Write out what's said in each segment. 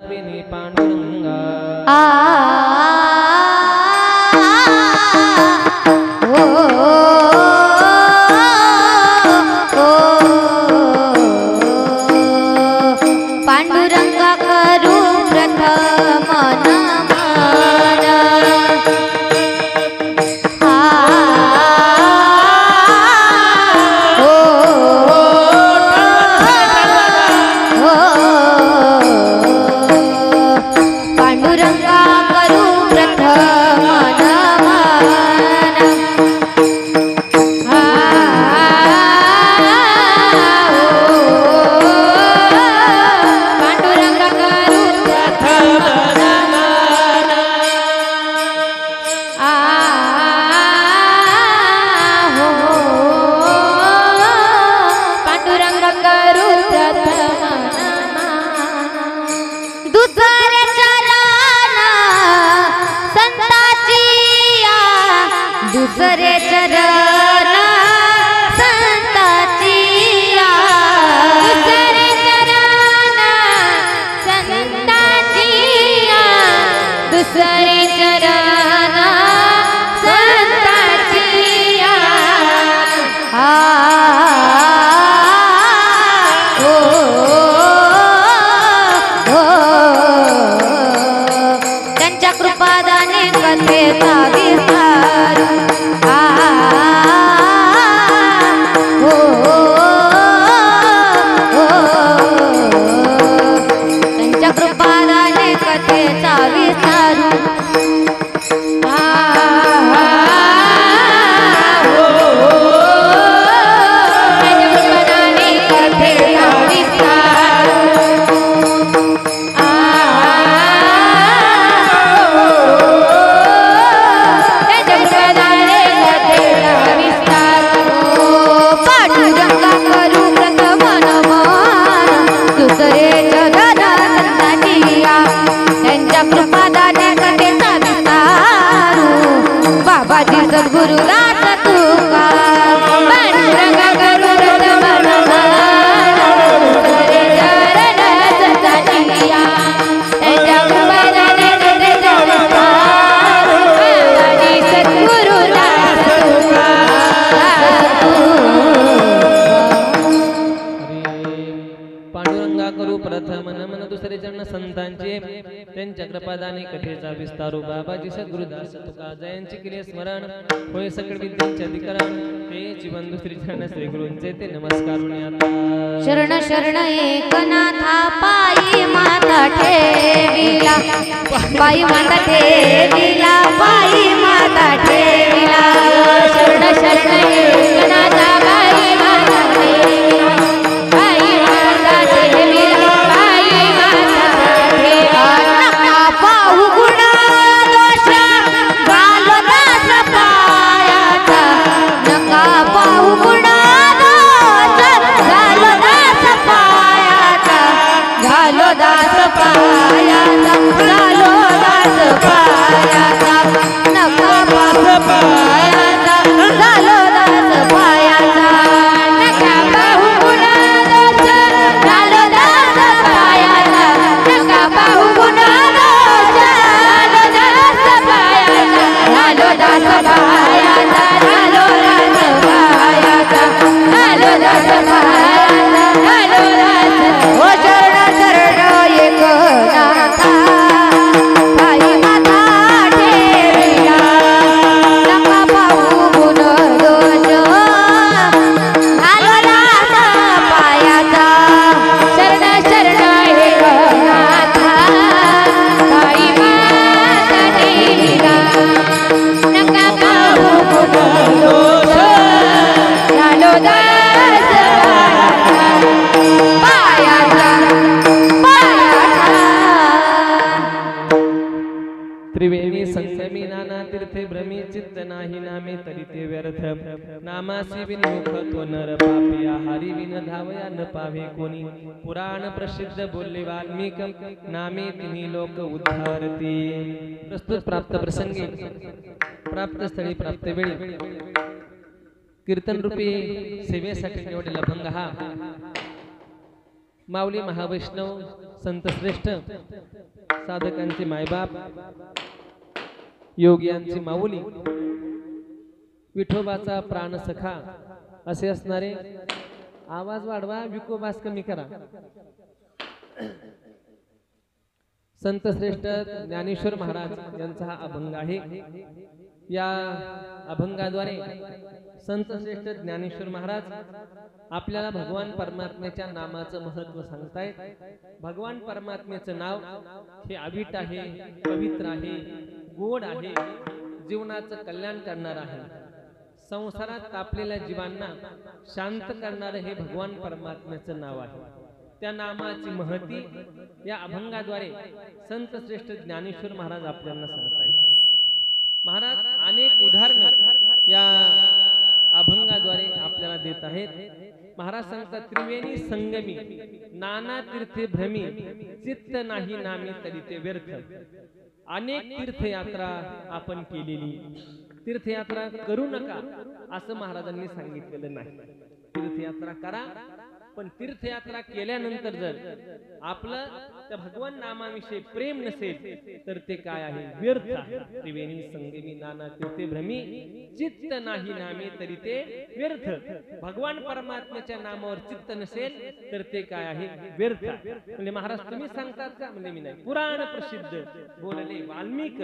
दाखविनी पांडुरंगा पांडुरंगा करू प्रथम नमन पांडुरंगा करू प्रथम दुसरे चरण संताचिया दुसरे चरण संताचिया दुसरे चरण संताचिया त्यांच्या कृपादाने कथेचा विस्तार त्यांच्या कृपादाने कथेचा विस्तार बाबाजी सद्गुरु दास तुका पांडुरंगा करू प्रथम नमन दुसरे चरण संताचिया त्यांच्या कृपादाने कथेचा विस्तार बाबाजी सद्गुरु दास तुका पांडुरंगा करू प्रथम नमन दुसरे चरण संतांचे त्यांच्या कृपादाने कथेचा विस्तारू बाबाजी सद्गुरुदास तुका जयांची केले स्मरण होय सकळ विद्यांचे अधिकरण ते जीवन दुसरी चरण श्री गुरूंचे ते नमस्कार शरण शरण एकनाथा पायी माता ठेविला पायी माता ठेविला पायी माता ठेविला शरण शरण एकनाथा पायी माता ठेविला पायी माता ठेविला पायी माता ठेविला नका पाहू गुणा दोष घालो दास पायाचा नका पाहू गुणा दोष घालो दास पायाचा घालो दास पायाचा घालो दास पायाचा नका पाहू पायाचा घालो दास पायाचा नका पाहू गुणा दोष घालो दास पायाचा नका पाहू गुणा दोष घालो दास पायाचा घालो दास पायाचा घालो दास पायाचा घालो दास ओ चरण चरण एकनाथा पायी माता ठेविला नका पाहू गुण दोष घालो दास पायाचा शरण शरण एकनाथा पायी माता ठेविला नका पाहू गुण दोष घालो दास पायाचा पायाचा त्रिवेणी संगमी नाना तीर्थे भ्रमी चित्त नाही नामे तरी ते व्यर्थ नामासी विनमुख तो नर पापिया हरी विन धावया न पावे कोणी पुराण प्रसिद्ध बोलले वाल्मिक नामे तिन्ही लोक उद्धारती प्रस्तुत प्राप्त प्रसंगी प्राप्त स्थळी प्राप्त वेळी कीर्तन रूपी सेवेसाठी निवडलेला भंग हा माऊली महावैष्णव संत श्रेष्ठ साधकांचे मायबाप, योग्यांची माऊली, विठोबाचा प्राणसखा असे असणारे, आवाज वाढवा, विकोबास कमी करा, संत श्रेष्ठ ज्ञानेश्वर महाराज यांचा हा अभंग आहे। या अभंगाद्वारे संत श्रेष्ठ ज्ञानेश्वर महाराज आपल्याला भगवान परमात्म्याच्या नामाचं महत्व सांगतायत। भगवान परमात्म्याचं नाव हे अविट आहे, पवित्र आहे, गोड आहे, जीवनाचं कल्याण करणार आहे। संसारात तापलेल्या जीवांना शांत करणारे हे भगवान परमात्म्याचं नाव आहे। त्या नामाची महती या अभंगाद्वारे संत श्रेष्ठ ज्ञानेश्वर महाराज आपल्याला सांगतायत। महाराज अनेक उदाहरणे या अभंगाद्वारे आपल्याला देत आहेत। महाराज सांगतात, त्रिवेणी संगमी नाना तीर्थे भ्रमी, चित्त नाही नामी तरी ते व्यर्थ। अनेक तीर्थयात्रा आपण केलेली, तीर्थयात्रा करू नका असं महाराजांनी सांगितलेलं नाही। तीर्थयात्रा करा, पण तीर्थयात्रा केल्यानंतर जर आपलं त्या भगवान नामाविषयी प्रेम नसेल तर ते काय आहे, व्यर्थ आहे। त्रिवेणी संगमी नाना तीर्थे भ्रमी, चित्त नाही नामे तरी ते व्यर्थ। भगवान परमात्म्याच्या नामावर चित्त नसेल तर ते काय आहे, व्यर्थ। म्हणजे महाराज तुम्ही सांगतात का? म्हणजे मी नाही, पुराण प्रसिद्ध बोलले वाल्मिक,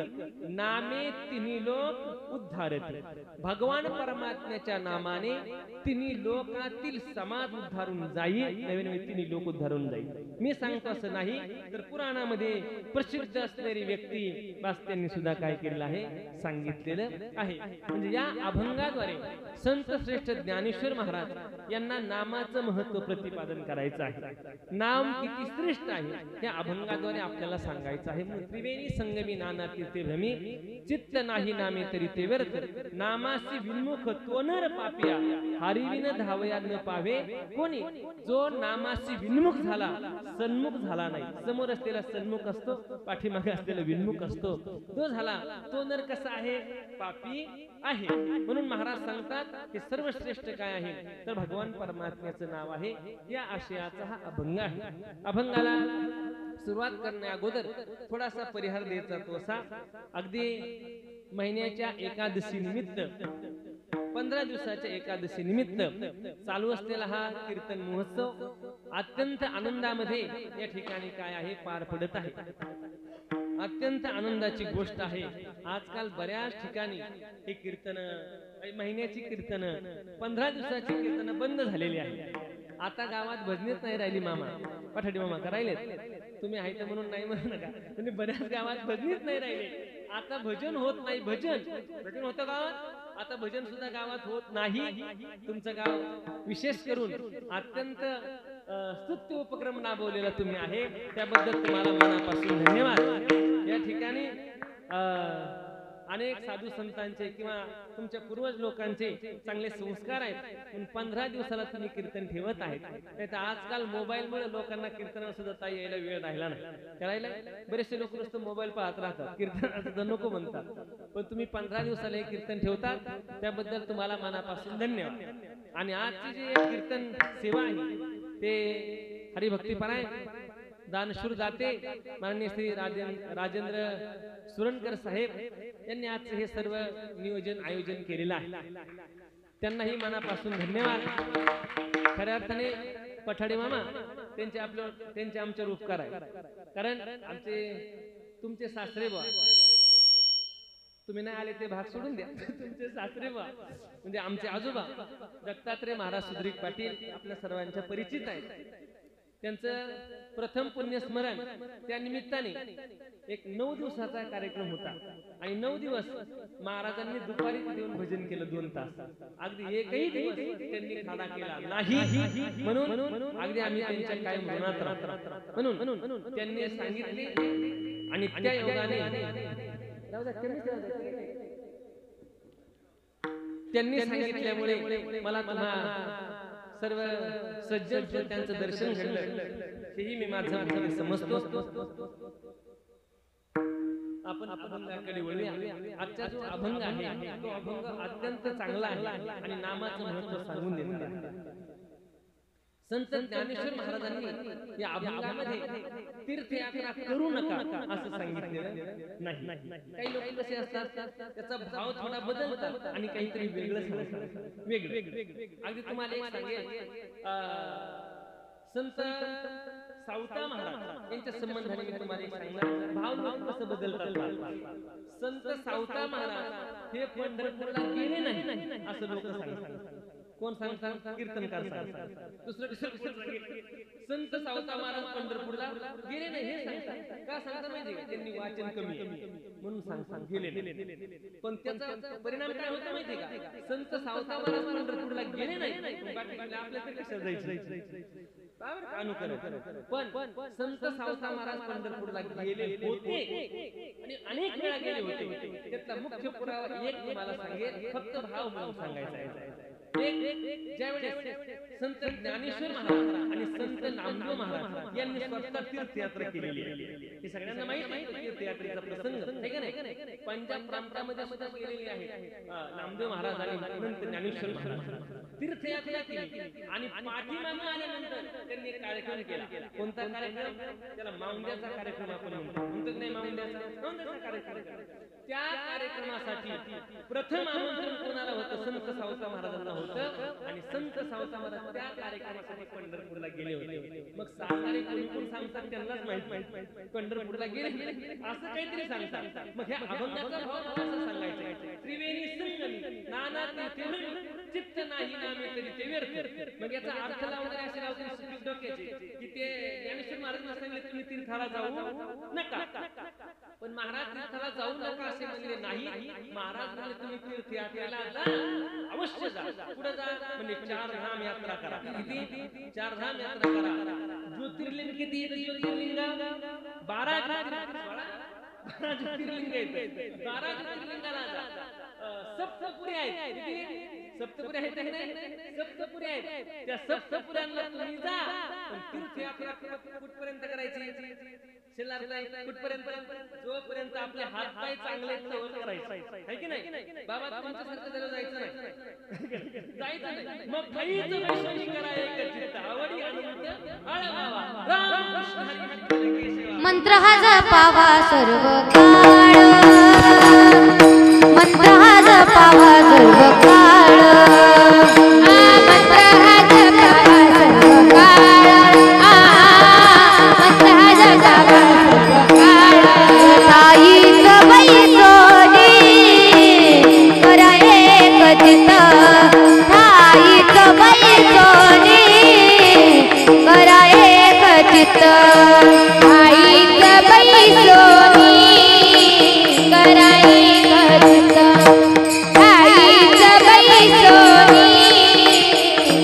नामे तिन्ही लोक उद्धारते। भगवान परमात्म्याच्या नामाने तिन्ही लोकातील समाज उद्धारून जाईल, नवीन तिन्ही लोक उद्धारून जाईल। मी सांगतो असं नाही, तर पुराणामध्ये प्रसिद्ध असणारी व्यक्ती त्यांनी सुद्धा काय केलेलं आहे, सांगितलेलं आहे। म्हणजे या अभंगाद्वारे संत श्रेष्ठ ज्ञानेश्वर महाराज यांना नामाचं महत्व प्रतिपादन करायचं आहे। नाम किती श्रेष्ठ आहे या अभंगाद्वारे आपल्याला सांगायचं आहे। त्रिवेणी संगमी नाना तीर्थे भ्रमी, चित्त नाही नामे तरी ते व्यर्थ। नामासी विन्मुख तो नर पापिया, हरिविन धावया न पावे कोणी। जो नामाशी विन्मुख झाला, सन्मुख झाला नाही, समोर असलेला सन्मुख असतो, पाठीमागे असलेला विन्मुख असतो, तो झाला, तो नर कसा आहे, पापी आहे। म्हणून महाराज सांगतात की सर्वश्रेष्ठ काय आहे, तर भगवान परमात्म्याचं नाव आहे। या आशयाचा हा अभंग आहे। अभंगाला सुरुवात करण्या अगोदर थोडासा परिहार द्यायचा, तो असा, अगदी महिन्याच्या एकादशी निमित्त, 15 दिवसाच्या एकादशी निमित्त चालू असलेला हा कीर्तन महोत्सव अत्यंत आनंदामध्ये या ठिकाणी काय आहे, पार पडत आहे। अत्यंत आनंदाची गोष्ट आहे। आजकाल बऱ्याच ठिकाणी हे कीर्तन, महिन्याची कीर्तन, 15 दिवसाची कीर्तन बंद झालेली आहे। आता गावात भजनेच नाही राहिली मामा, पठाडी मामा करायलेत, तुम्ही आहे तर म्हणून नाही म्हणू नका, म्हणजे बऱ्याच गावात भजनेच नाही राहिले। आता भजन होत नाही, भजन होतं गावात, आता भजन सुद्धा गावात होत नाही। तुमचं गाव विशेष करून अत्यंत स्तुत्य उपक्रम राबवलेला तुम्ही आहे, त्याबद्दल तुम्हाला मनापासून धन्यवाद। या ठिकाणी अनेक साधू संतांचे किंवा तुमच्या पूर्वज लोकांचे चांगले संस्कार आहेत, पण 15 दिवसाला तुम्ही कीर्तन ठेवत आहेत। नाहीतर आजकाल मोबाईल मुळे लोकांना कीर्तन सुद्धा यायला वेळ राहिला नाही। करायला बरेचसे लोक नुसतं मोबाईल पाहत राहतात, कीर्तन नको म्हणतात, पण तुम्ही 15 दिवसाला हे कीर्तन ठेवतात, त्याबद्दल तुम्हाला मनापासून धन्यवाद। आणि आजची जी कीर्तन सेवा आहे ते हरिभक्तीपरायण दानशूर दाते माननीय श्री राजेंद्र सुरणकर साहेब यांनी आज हे सर्व नियोजन आयोजन केलेलं आहे। त्यांनाही मनापासून धन्यवाद। खऱ्या अर्थाने पठाडे मामा त्यांचे आमच्यावर उपकार आहे, कारण तुमचे सासरे बुवा, तुम्ही नाही आले ते भाग सोडून द्या, तुमचे सासरे बुवा म्हणजे आमचे आजोबा दत्तात्रय महाराज सुद्रीक पाटील आपल्या सर्वांच्या परिचित आहेत। त्यांचं प्रथम पुण्यस्मरण त्या निमित्ताने एक 9 दिवसाचा कार्यक्रम होता आणि 9 दिवस महाराजांनी दुपारी येऊन भजन केलं 2 तास। अगदी एकही दिवस त्यांनी खाडा केला नाही, म्हणून अगदी आम्ही त्यांच्या काय मनात राहतो, म्हणून त्यांनी सांगितले आणि त्या योगाने त्यांनी सांगितल्यामुळे मला तुम्हा सर्व सज्जन त्यांचं दर्शन घडलं, हेही मी माझं समजतो। आपण अभंगाकडे वळूया। आजचा जो अभंग आहे तो अभंग अत्यंत चांगला आहे आणि नामाचं महत्व सांगून देतो। संत ज्ञानेश्वर महाराजांनी या अभंगामध्ये तीर्थयात्रा करू नका असं सांगितलेलं नाही. काही लोक कसे असतात त्याचा भाव थोडा बदलतात आणि काहीतरी वेगळं सांगतात. वेगळं अगदी तुम्हाला एक सांगेल, संत सावता महाराज यांच्या संबंधाने मी तुम्हाला एक सांगणार, भाव कसं बदलतात. संत सावता महाराज हे पंढरपूरला गेले नाही असं लोक सांगतात. कोण सांगतात? कीर्तनकार सांगतात. दुसरं संत सावता महाराज पंढरपूरला गेले नाही हे सांगतात. का सांगतात माहिती? त्यांनी वाचन कमी म्हणून सांगतात गेले नाही. पण त्याचा परिणाम काय होतो माहिती का? संत सावता महाराज पंढरपूरला गेले नाही, आपल्याकडे कशाला जायचं? पण संत सावता महाराज पंढरपूरला गेले होते आणि अनेक वेळा गेले होते. त्यातला मुख्य पुरावा एक तुम्हाला सांगेल, फक्त भाव म्हणून सांगायचा आहे. ज्यावेळेस संत ज्ञानेश्वर महाराज आणि संत नामदेव महाराज यांनी स्वतः तीर्थयात्रा केलेली आहे. हे सगळ्यांना माहित आहे तीर्थयात्रेचा प्रसंग आहे का नाही? पंजाब प्रांतामध्ये सुद्धा केलेली आहे. नामदेव महाराज आणि संत ज्ञानेश्वर महाराज तीर्थयात्रा केली आणि पाठीमागे आल्यानंतर त्यांनी एक कार्यक्रम केला. कोणता कार्यक्रम? त्याला माऊंद्याचा कार्यक्रम आपण म्हणतो. नाही माऊंद्याचा कार्यक्रम. त्या कार्यक्रमासाठी प्रथम आमंत्रण कोणाला होतं? संत सावता महाराजांना होतं आणि संत सावता महाराज त्या कार्यक्रमासाठी पंढरपूरला गेले होते. मग सांगणारे कोण सांगतात त्यांनाच माहित. पंढरपूरला गेले असं काहीतरी सांगतात. मग ह्या अभंगाचा भाव असं सांगायचा, त्रिवेणी संगमी नाना तीर्थे चित्त नाही नामे तरी ते व्यर्थ. मग याचा अर्थ लावणारे असे लावते डोक्याचे की ते ज्ञानेश्वर महाराजांना सांगितले तुम्ही तीर्थाला जाऊ नका, पण महाराज तीर्थाला जाऊ नका असे म्हणले नाही. महाराज म्हणले तुम्ही तीर्थयात्रेला जा, अवश्य जा. पुढे जा म्हणजे 4 धाम यात्रा करा. किती? 4 धाम यात्रा करा. ज्योतिर्लिंग किती येते? ज्योतिर्लिंग 12 ज्योतिर्लिंग आहेत. 12 ज्योतिर्लिंगाला जा. सप्तपुरी आहेत. सप्तपुरी आहेत नाही? सप्तपुरी आहेत. त्या सप्तपुऱ्यांना तुम्ही जा, पण तीर्थयात्रा कुठपर्यंत करायची? कुठपर्यंत? जोपर्यंत आपले हात पाय चांगले करायचे आहे की नाही? बाबा तुमच्यासारखं जरा जायचं नाही, जायचं नाही. मग काहीच विषयी करा एक चित्त आवडी आनंद आळवावा. राम कृष्ण हरी केशव. मंत्र हा जपावा सर्व काळ, मंत्र हा जपावा सर्व काळ, मंत्र हा जपावा सर्व काळ, मंत्र हा जपावा सर्व काळ. ताईच बैसोनी करा एक चित्त, ताईच बैसोनी करा एक चित्त, आईच बैसोनी करा एक चित्त, आईच बैसोनी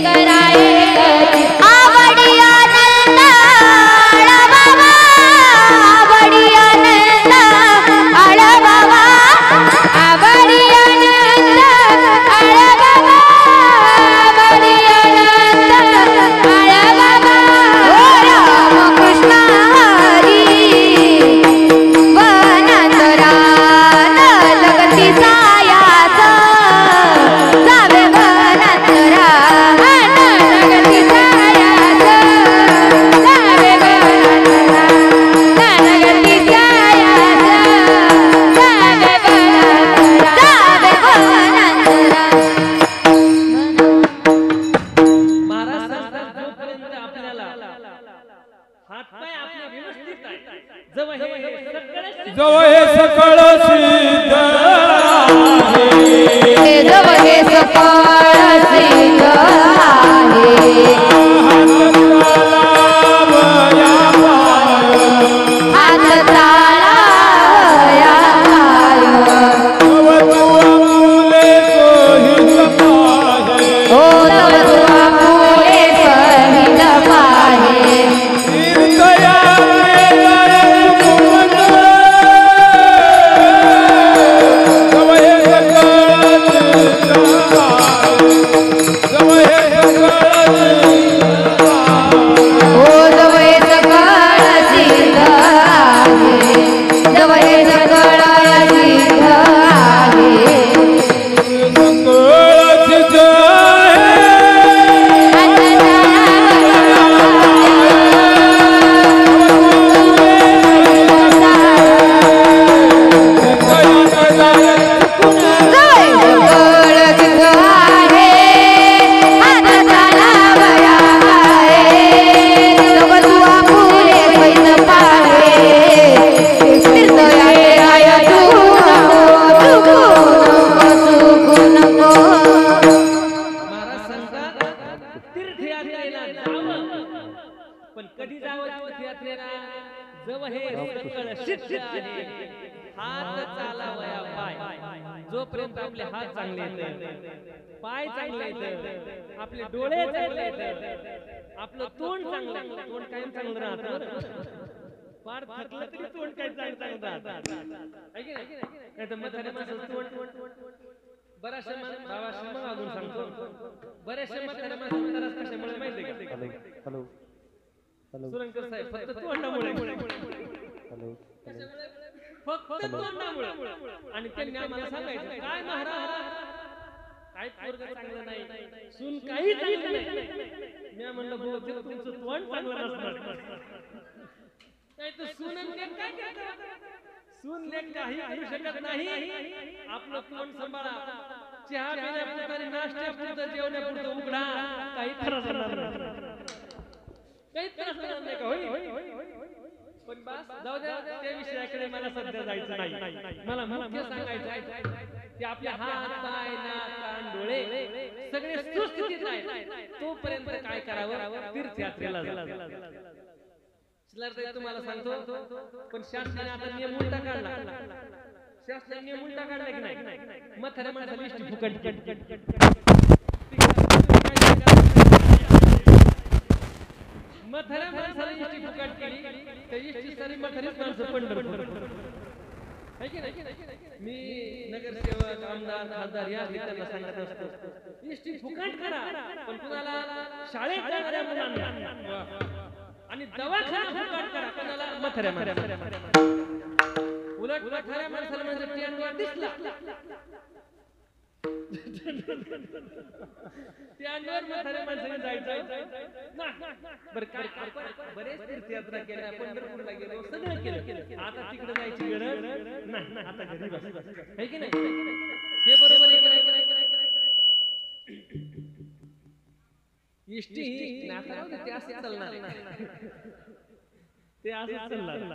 करा एक चित्त. आवडी आनंद आळवावा, आवडी आनंद आळवावा, आवडी आनंद आळवावा, आवडी आनंद आळवावा. ओ राम कृष्ण हरी वनात रान जगती सायाचा, जावे वनात रान जगती सायाचा, जावे वनात रान जगती सायाचा, जावे वनात जावे वनात महाराज सांगतात जोपर्यंत आपल्याला हातपाय आपले व्यवस्थित आहे, जवळ हे सकळ सिद्ध हे जवळ हे सकळ सिद्ध आहे, हात ताळावया पाय, ओ तव तुवा फुले सहित पाहे. तीर्थयात्रेला कळशित आहे हात चालावया पाय जोपर्यंत आपले हात चांगले आहेत पाय चांगले आहेत आपले डोळे चांगले आहेत आपलं तोंड चांगलं तोंड कायम चांगलं राहतं फार थकलं तरी तोंड काय चांगलं राहतं नाही तर म्हाताऱ्या माणसाचं तोंड बऱ्याचशा भावाशी मग अजून सांगतो बऱ्याचशा म्हाताऱ्या माणसाला त्रास कशामुळे माहिती आहे का सुरंकर साहेब फक्त तोंडामुळे फक्त तोंडामुळे आणि त्यांनी आम्हाला सांगायचं काय महाराज काय पोरगं चांगलं नाही सून काही चांगलं नाही मी म्हणलं बहुतेक तुमचं तोंड चांगलं नसणार नाही तर सून काय करतात सून लेक काही करू शकत नाही आपलं तोंड सांभाळा चहा पिण्यापुरतं नाश्त्यापुरतं जेवण्यापुरतं उघडा काही त्रास होणार नाही काही त्रास होणार नाही का होय पण बस जाऊ द्या त्या विषयाकडे मला सध्या जायचं नाही मला मुख्य सांगायचं आहे की आपले हात पाय नाक कान डोळे सगळे सुस्थितीत आहेत तोपर्यंत काय करावं तीर्थयात्रेला जा तुम्हाला सांगतो पण शासनाने आता नियम उलटा काढला शासनाने नियम उलटा काढला की नाही म्हाताऱ्या माणसाला इष्टी फुकट म्हाताऱ्या माणसाला इष्टी फुकट केली तर इष्टी सारी म्हातारीच माणसं पंढरपूर मी नगरसेवक आमदार खासदार या नेत्यांना सांगत असतो इष्टी फुकट करा पण कुणाला शाळेत जाणाऱ्या मुलांना आणि दवाखाना फुकट करा कोणाला म्हाताऱ्या उलट म्हाताऱ्या माणसाला म्हणजे टेंडवा दिसला टेंडवर म्हाताऱ्या माणसाने जायचं बरं काय बरेच तीर्थयात्रा केल्या पंढरपूरला गेलो सगळं केलं आता तिकडे जायची गरज नाही आता घरी बस आहे की नाही हे बरोबर आहे की नाही इष्टी ते असं चालणार ते असं चालणार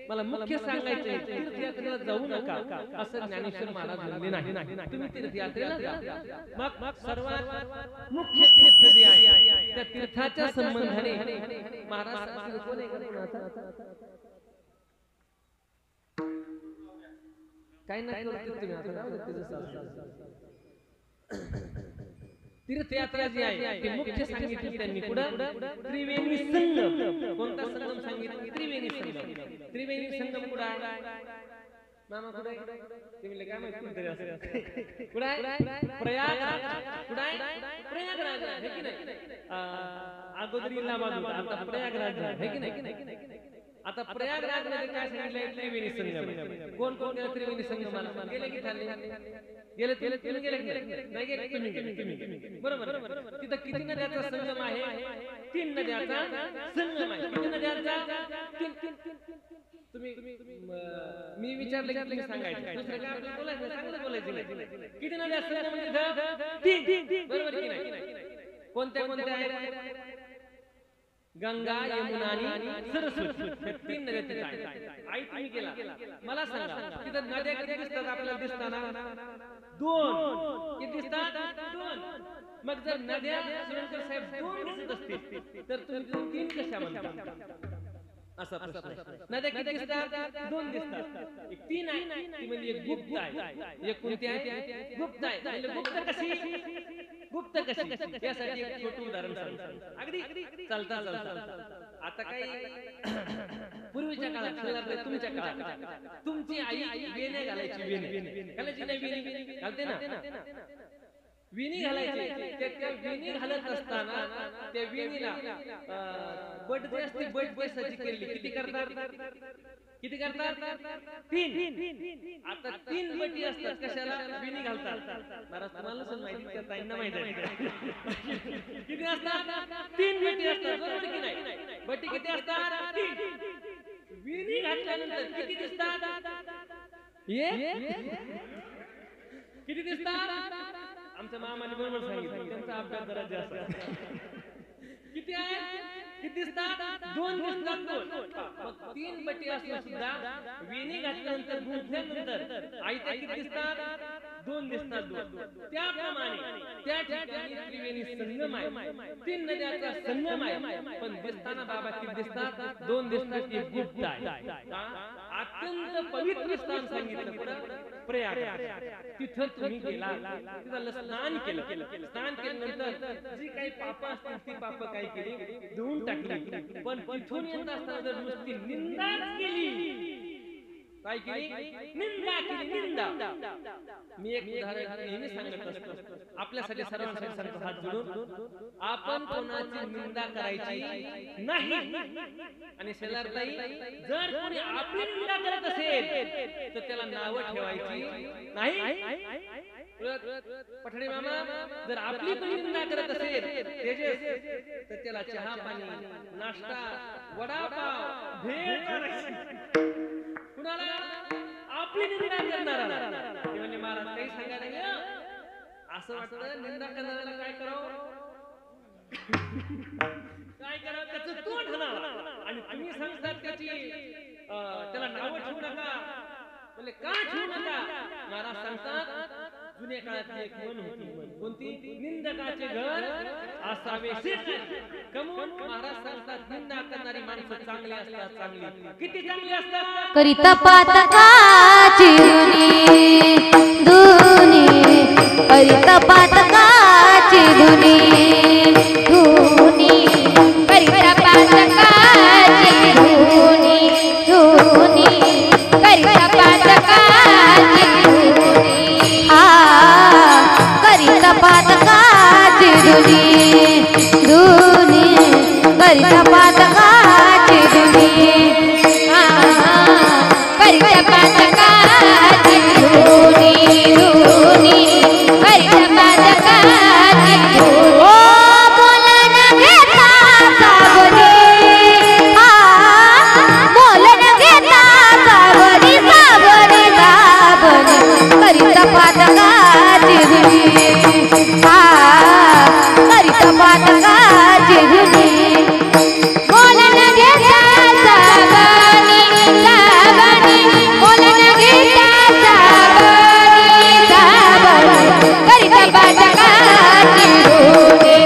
मला मुख्य सांगायचंय तीर्थयात्रेला जाऊ नका असं ज्ञानेश्वर महाराज म्हणले नाही तुम्ही तीर्थयात्रेला जा मग सर्वात मुख्य तीर्थ जे आहे त्या तीर्थाच्या संबंधाने महाराज कोण आहे काय नाही तुम्ही तीर्थयात्रा जी आहे ती मुख्य सांगितली त्यांनी कुठं त्रिवेणी संगम कोणता संगम सांगितलं त्रिवेणी संगम त्रिवेणी संगम कुठं आहे मामा कुठे ते म्हणले काय माहिती कुठे असेल कुठे आहे प्रयागराज कुठे आहे प्रयागराज आहे की नाही अगोदर इलाहाबाद आता प्रयागराज आहे की नाही आता प्रयागराज मध्ये काय सांगितलंय त्रिवेणी संगम कोण कोण गेलं त्रिवेणी संगमाला गेले की गेले तुम्ही गेले नाही गेले तुम्ही बरोबर तिथं किती नद्याचा संगम आहे 3 नद्याचा संगम आहे किती नद्याचा तुम्ही मी विचारले की तुम्ही सांगायचं दुसरं काय आपल्याला बोलायचं चांगलं बोलायचं किती नद्या संगम म्हणजे 3 बरोबर की नाही कोणत्या कोणत्या आहेत गंगा यमुना आणि सरस्वती हे 3 नद्या तिथे आहेत आई तुम्ही गेला मला सांगा तिथे नद्या किती दिसतात आपल्याला दिसताना 2 किती दिसतात 2 मग जर नद्या सुरंकर साहेब 2 दिसत असतील तर तुम्ही 3 कशा म्हणता असा प्रश्न नद्या किती दिसतात 2 दिसतात एक 3 आहे ती म्हणजे एक गुप्त आहे एक कोणती आहे गुप्त आहे म्हणजे गुप्त कशी यासाठी एक छोटं उदाहरण सांगतो अगदी चालता आता काही पूर्वीच्या काळात तुमच्या काळात तुमची आई वेण्या घालायची वेणी घालायची नाही वेणी घालते ना वेणी घालायची त्या वेणी घालत असताना त्या वेणीला बट जे असते बट बैसाची केली किती करतात 3 आता 3 बटी असतात कशाला वेणी घालतात महाराज तुम्हाला पण माहिती त्या ताईंना माहिती आहे किती असतात 3 बटी असतात बरोबर की नाही बटी किती असतात 3 वेणी घातल्यानंतर किती दिसतात किती दिसतात आमच्या मामाने बरोबर सांगितलं त्यांचा अभ्यास जरा जास्त किती आहे किती दिसतात 2 दिसतात मग 3 बटी असून सुद्धा वेणी घातल्यानंतर गुंतल्यानंतर आई त्या किती दिसतात दोन दिसतात दोन. त्याप्रमाणे त्या ठिकाणी त्रिवेणी संगम आहे, तीन नद्याचा संगम आहे. पण दिसताना बाबा किती दिसतात? दोन दिसतात. एक गुप्त आहे, अत्यंत पवित्र स्थान सांगितलं कुठं? प्रयाग. तिथं तुम्ही गेला, तिथं स्नान केलं. स्नान केल्यानंतर जी काही पाप असतील ती पाप काय केली? धुवून टाकली. पण तिथून येत असताना जर नुसती निंदाच केली, काय केली? निंदा केली, निंदा. मी एक उदाहरण नेहमी सांगत असतो, आपल्यासाठी सर्वांसाठी सांगतो हात जोडून, आपण कोणाची निंदा करायची नाही. आणि शेजारताई, जर कोणी आपली निंदा करत असेल तर त्याला नावं ठेवायची नाही. पठाडे मामा, जर आपली कोणी निंदा करत असेल तेजस, तर त्याला चहा पाणी, नाश्ता, वडापाव, भेळ करायची. कुणाला? आपली निंदा करणारा. ते म्हणजे महाराज काही सांगायला गेलं, असं वाटतं निंदा करणाऱ्याला काय करावं? काय करावं? त्याचं तोंड हाणावं. आणि तुम्ही सांगतात त्याला नावं ठेवू नका. म्हणजे का ठेवू नका? महाराज सांगतात जुन्या काळात एक म्हण होती. कोणती? निंदकाचे घर असावे शेजारी. कमून महाराज सांगतात निंदा करणारी माणसं चांगली असतात. चांगली किती चांगली असतात? करिता पातकाची धुनी, करिता पातकाची धुनी, धुनी, करिता पातकाची धुनी, धुनी, करिता पातकाची धुनी, करिता पातकाची धुनी, धुनी, करिता पातकाची धुनी, करिता पातकाची धुनी, धुनी, करिता पातकाची धुनी. ओ बोलन घेता सावरी, बोलन घेता सावरी, सावरी, सावरी, करिता पातकाची धुनी, करिता पातकाची धुनी. बोलन घेता सावरी, सावरी, बोलन घेता सावरी, सावरी, करिता पातकाची धुनी,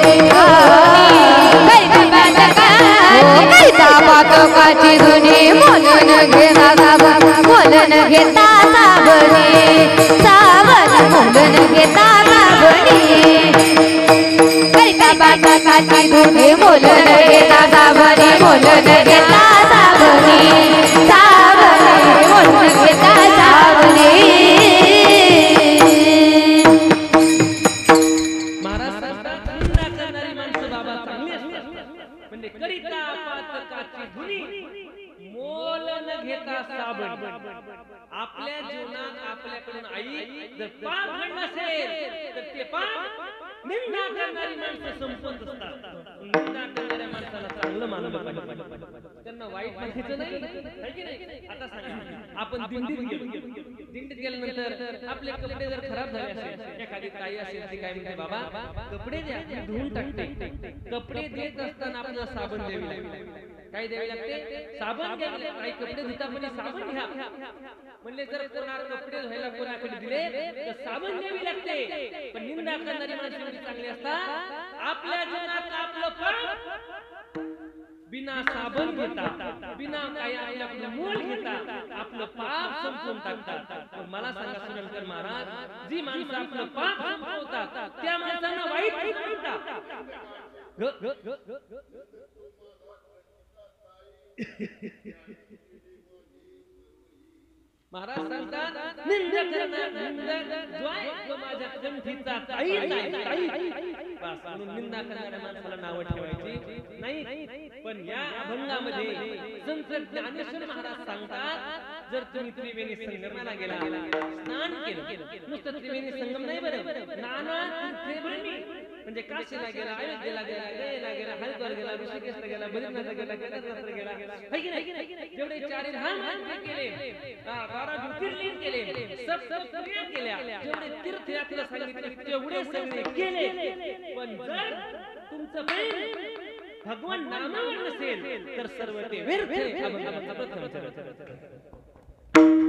करिता पातकाची धुनी. बोलन घेता सावरी, बोलन घेता सावरी, सावरी, बोलन घेता सावरी, करिता पातकाची धुनी. बोलन घेता सावरी, बोलन घेता सावरी, सावरी, बोलन घेता सावरी. महाराज सांगतात निंदा करणारी माणसं बाबा चांगली असतात. म्हणजे करिता पातकाची धुनी, मोल न घेता साबण. आपल्या जीवनात आपल्याकडून आई जर पाप घडलं असेल तर ते पाप निंदा करणारी माणसं संपवत असतात. निंदा करणाऱ्या माणसाला चांगलं मानलं पाहिजे, त्यांना वाईट म्हणायचं नाही, है की नाही? आता सांगा, आपण दिंडीत गेलो, दिंडीत गेल्यानंतर आपले कपडे जर खराब झाले असेल, एखादी ताई असेल ती काय म्हणते, बाबा कपडे द्या, मी धुवून टाकते. कपडे देत असताना आपल्याला साबण द्यावी लागते. काय द्यावी लागते? साबण द्यावी लागते. काही कपडे धुताना साबण घ्या म्हणले, जर कोणा कपडे धुवायला कोणाकडे दिले तर साबण द्यावी लागते. पण निंदा करणारी माणसं चांगली असतात, आपल्या जीवनात आपलं पाप बिना साबण घेता, बिना काही आपलं मोल घेता आपलं पाप संपवून टाकतात. मला सांगा सुनंदकर महाराज, जी माणसं आपलं पाप संपवतात त्या माणसांना वाईट म्हणतात. महाराज सांगतात निंदा करणार, निंदा जो आहे तो माझ्या कंठीचा ताई नाही. बस म्हणून निंदा करणाऱ्या माणसाला नाव ठेवायची नाही. पण या अभंगामध्ये संत ज्ञानेश्वर महाराज सांगतात, जर तुम्ही त्रिवेणी संगमाला गेला, स्नान केलं, नुसतं त्रिवेणी संगम नाही बरं, नाना तीर्थेभ्रमी, म्हणजे काशीला गेला, अयोध्येला गेला, गयेला गेला, हरिद्वार गेला, ऋषिकेशला गेला, बद्रीनाथला गेला, केदारनाथला गेला, है की नाही? जेवढे चार धाम केले, 12 ज्योतिर्लिंग केले, सब क्रिया केल्या, जेवढे तीर्थयात्रा सांगितले तेवढे सगळे केले. पण जर तुमचं प्रेम भगवान नामावर नसेल तर सर्व ते व्यर्थ आहे.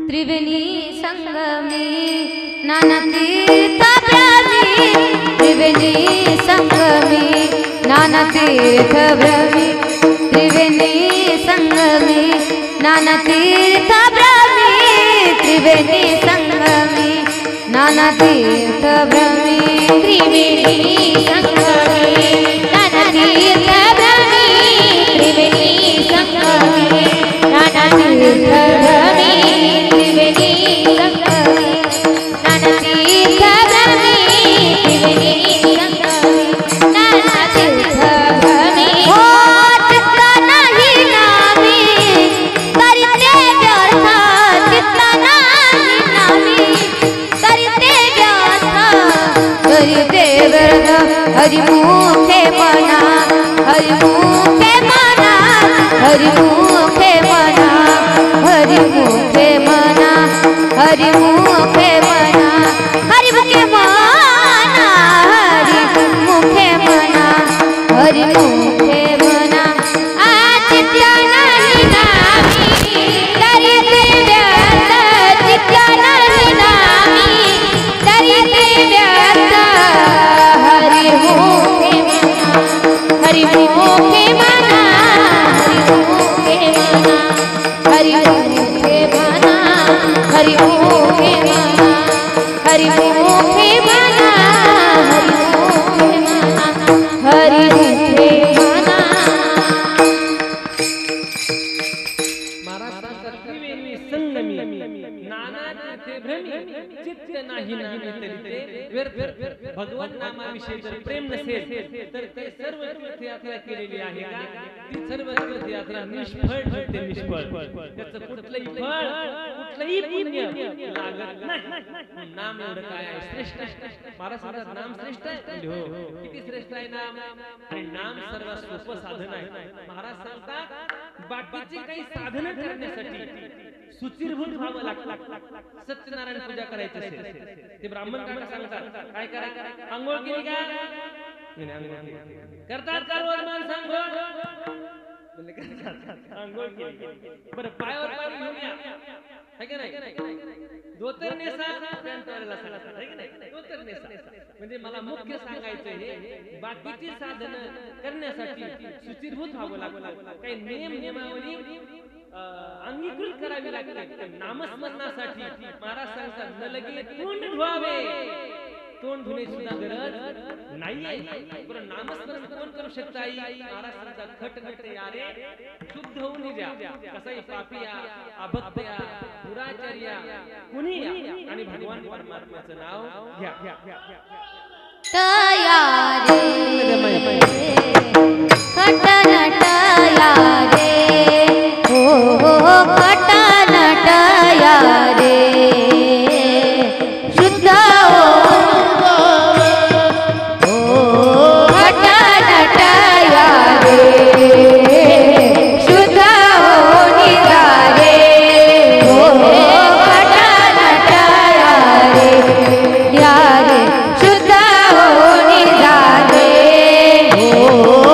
त्रिवेणी संगमे नाना तीर्थ भ्रमी त्रिवेणी संगमे नाना तीर्थ भ्रमी त्रिवेणी संगमे नाना तीर्थ भ्रमी त्रिवेणी संगमे नाना तीर्थ भ्रमी त्रिवेणी संगमे नाना तीर्थ भ्रमी त्रिवेणी संगमे नाना तीर्थ भ्रमी त्रिवेणी संगमे नाना तीर्थ भ्रमी त्रिवेणी संगमे नाना तीर्थ भ्रमी हो चित्त नाही नामी करते व्यर्थ चित्त नाही नामी करते व्यर्थ करते व्यर्थ हरिमुखे मना हरिमुखे मना हरिमुखे मना हरिमुखे मना हरिमुखे मना हरिमुखे मना हरिमुखे मना हरिमुखे मना चित्त नाही नामी करते व्यर्थ चित्त नाही नामी करते व्यर्थ हरिमुखे मना हरिमुखे मना हरिमुखे मना हरिमुखे मना हरिमुखे मना हरिमुखे मना हरिमुखे मना महाराष्ट्राचा त्रिवेणी संगमी नाना तीर्थे भ्रमी चित्त नाही नामी तरी ते व्यर्थ भगवत नामाविषयी जर प्रेम नसेल तर ते सर्व तीर्थयात्रा केलेली आहे का ती सर्व तीर्थयात्रा निष्फळ ठरते निष्फळ त्याचं कुठलंही फळ कुठलंही पुण्य लागत नाही नाम एवढं काय आहे श्रेष्ठ आहे महाराष्ट्रात नाम श्रेष्ठ आहे हो किती श्रेष्ठ आहे नाम आणि नाम सर्वात सोपं साधन आहे महाराज सांगतात बाकीची काही साधनं करण्यासाठी सुचिरभूत व्हावं लागतं सत्यनारायण पूजा करायची असेल ते ब्राह्मण काका सांगतात काय करायचं अंघोळ केली का करतात का रोज माणसं अंघोळ केली बरं पायावर पाय घेऊन या है का नाही धोतर नेसा पॅन्टवाल्याला सांगतात है का नाही धोतर नेसा म्हणजे मला मुख्य सांगायचं हे बाकीची साधनं करण्यासाठी सुचिरभूत व्हावं लागतं काही नियमावली अंगीकृत करावी लागते नामस्मरणासाठी महाराज सांगतात न लगे तोंड धुवावे तोंड धुणे सुद्धा गरज नाही पण नामस्मरण कोण करू शकता महाराज सांगतात खट नट यारे शुद्ध होऊन द्या कसाही पापिया अभक्त्या दुराचार्या कुणी या आणि भगवान परमात्म्याचं नाव घ्या तया रे खट नट या रे हो खट नट या रे शुद्ध हो खट नट या रे शुद्ध हो निजा रे हो खट नट या रे शुद्ध हो निजा रे हो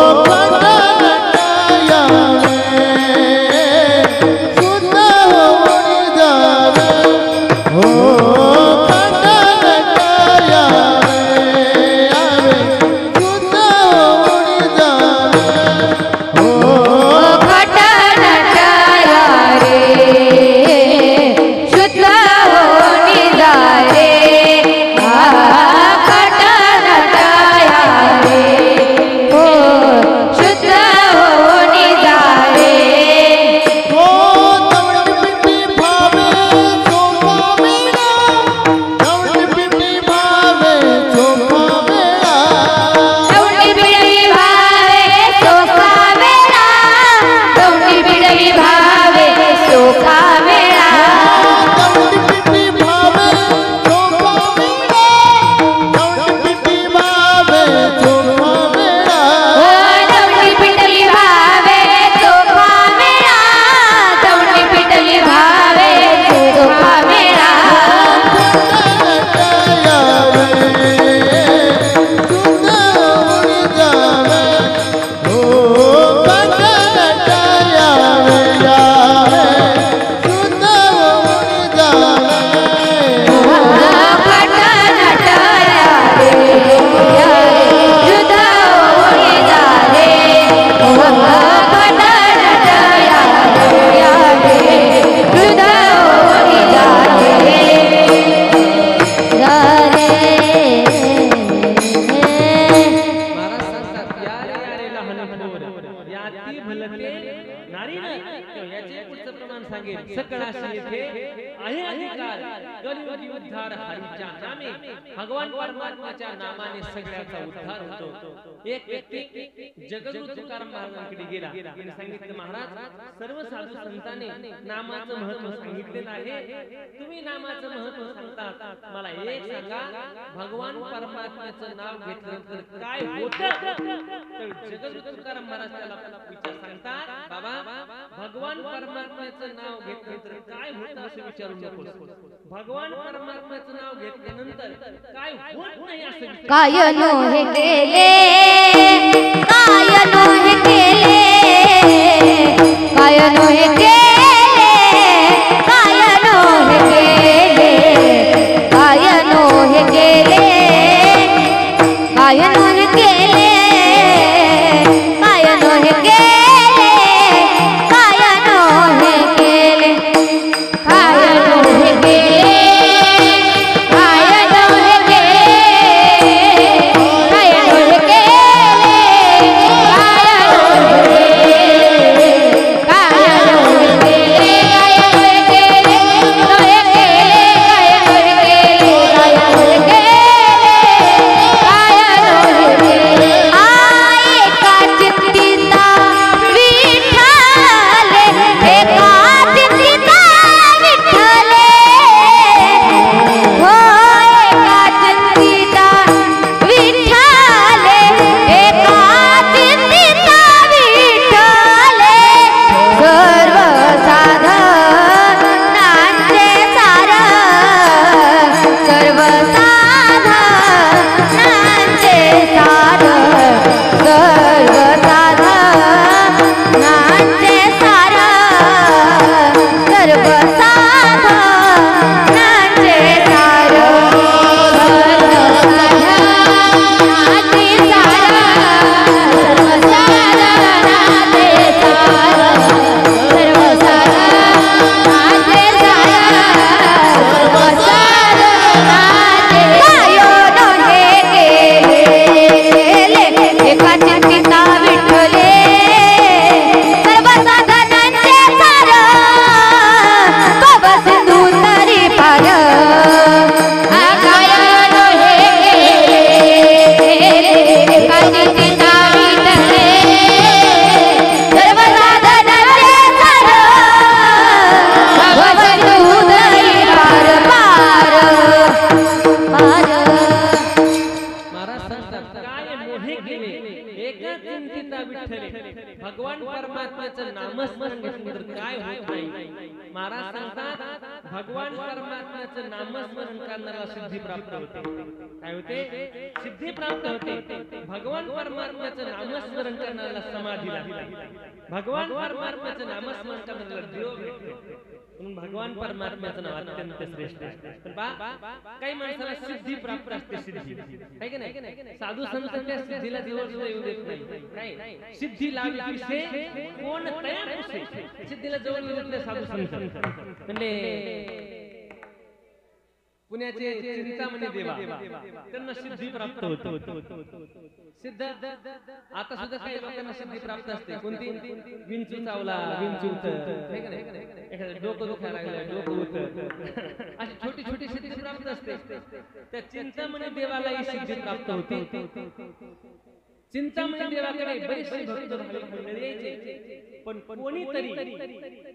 तर याचे पुढचं प्रमाण सांगेल सकळ अशी येथे आहे अधिकार कलियुगी उद्धार हरीच्या नामे भगवान परमात्म्याच्या नामाने सगळ्याचा उद्धार होतो। एक व्यक्ती जगद्गुरु तुकाराम महाराजांकडे गेला, त्याने सांगितलं महाराज सर्व साधू संतांनी नामाचं महत्त्व सांगितलेलं आहे, तुम्ही नामाचं महत्त्व सांगता, मला एक सांगा भगवान परमात्म्याचं नाव घेतल्यानंतर काय होतं? तर जगद्गुरु तुकाराम महाराज त्याला विचार सांगतात, बाबा भगवान परमात्म्याचं नाव घेतल्यानंतर काय होतं असं विचारू नकोस, भगवान परमात्म्याचं नाव घेतल्यानंतर काय होत नाही असं विचार। काय नोहे केले, काय नोहे केले, काय नोहे केले, काय नोहे केले, काय नोहे केले, काय नोहे केले, काय नोहे केले, काय नोहे केले, काय नोहे केले, काय नोहे भगवान परमात्म्याचं नामस्मरण घेतल्यानंतर काय होत नाही। महाराज सांगतात भगवान परमात्म्याचं नामस्मरण करणाऱ्याला सिद्धी प्राप्त होते। काय होते? सिद्धी प्राप्त होते। भगवान परमात्म्याचं नामस्मरण करणाऱ्याला समाधी लागते, भगवान परमात्म्याचं नामस्मरण करणाऱ्याला देव भेटतो। म्हणून भगवान परमात्म्याचं नाव अत्यंत श्रेष्ठ आहे। पण काही माणसाला सिद्धी प्राप्त असते, सिद्धी आहे की नाही? साधू संतांच्या सिद्धीला दिवस येऊ देत नाही। काय सिद्धी लागली से कोण तयार होते, सिद्धीला जवळ येऊ देत साधू संत। म्हणजे पुण्याचे चिंतामणी देवा त्यांना सिद्धी प्राप्त होते। सिद्ध आता सुद्धा काही लोकांना सिद्धी प्राप्त असते। कोणती? विंचू चावला, विंचू एखादं डोकं दुखायला लागलं, डोकं उतर, अशी छोटी छोटी सिद्धी प्राप्त असते। त्या चिंतामणी देवाला ही सिद्धी प्राप्त होती। चिंतामणी देवाकडे बरेचसे भक्त मंडळी यायचे, पण कोणीतरी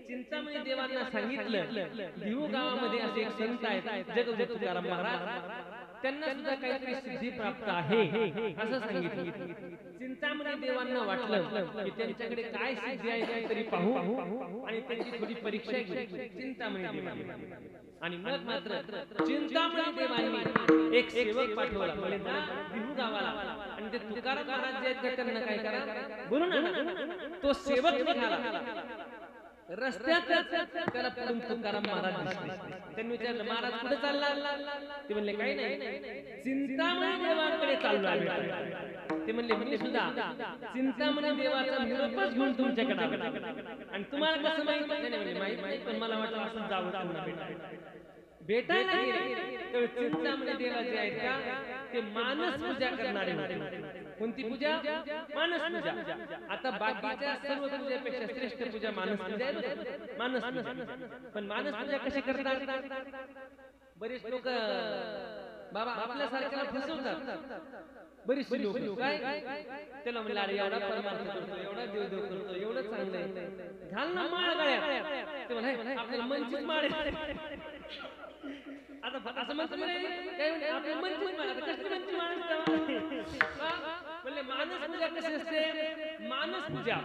चिंतामणी देवांना सांगितलं भिऊ गावामध्ये असे एक संत आहेत जगद्गुरु तुकाराम महाराज, त्यांना सुद्धा काहीतरी सिद्धी प्राप्त आहे असं सांगितलं। चिंतामणी देवांना वाटलं की त्यांच्याकडे काय सिद्धी आहे काहीतरी पाहू आणि त्यांची थोडी परीक्षा घेतली चिंतामणी देवांनी। आणि मग मात्र चिंतामणी देवांनी एक सेवक पाठवला भिऊ गावाला, आणि ते तुकाराम महाराज जे आहेत त्यांना काय करा बोलू ना। तो सेवक निघाला, रस्त्यात त्याला पडून तुकाराम महाराज दिसले। त्यांनी विचारलं महाराज कुठे चालला? ते म्हणले काही नाही, चिंतामणी देवाकडे चाललो आहे। ते म्हणले सुद्धा चिंतामणी देवाचा निरोपच घेऊन तुमच्याकडे आलो, आणि तुम्हाला कसं माहित? नाही माहित नाही, पण मला वाटलं असं जावं भेटायला गेले तर चिंतामणी देवा जे आहेत का ते मानस पूजा करणारे होते। कोणती पूजा? मानस पूजा. आता बाकीच्या सर्व पूजेपेक्षा श्रेष्ठ पूजा मानस पूजा आहे. मानस पूजा. पण मानस पूजा कशी करतात? बरेच लोक बाबा आपल्यासारख्याला फसवतात. बरीच लोक काय त्याला म्हणलं अरे एवढा परमार्थ करतो, एवढा देवदेव करतो, एवढं चांगलं आहे, घाल ना माळ गळ्यात. ते म्हणे आपल्याला मनचीच माळ आहे. आता असं म्हणतो काय आपल्याला मनचीच माळ, कसली मनची माळ? म्हणले मानस पूजा कशी असते? मानस पूजा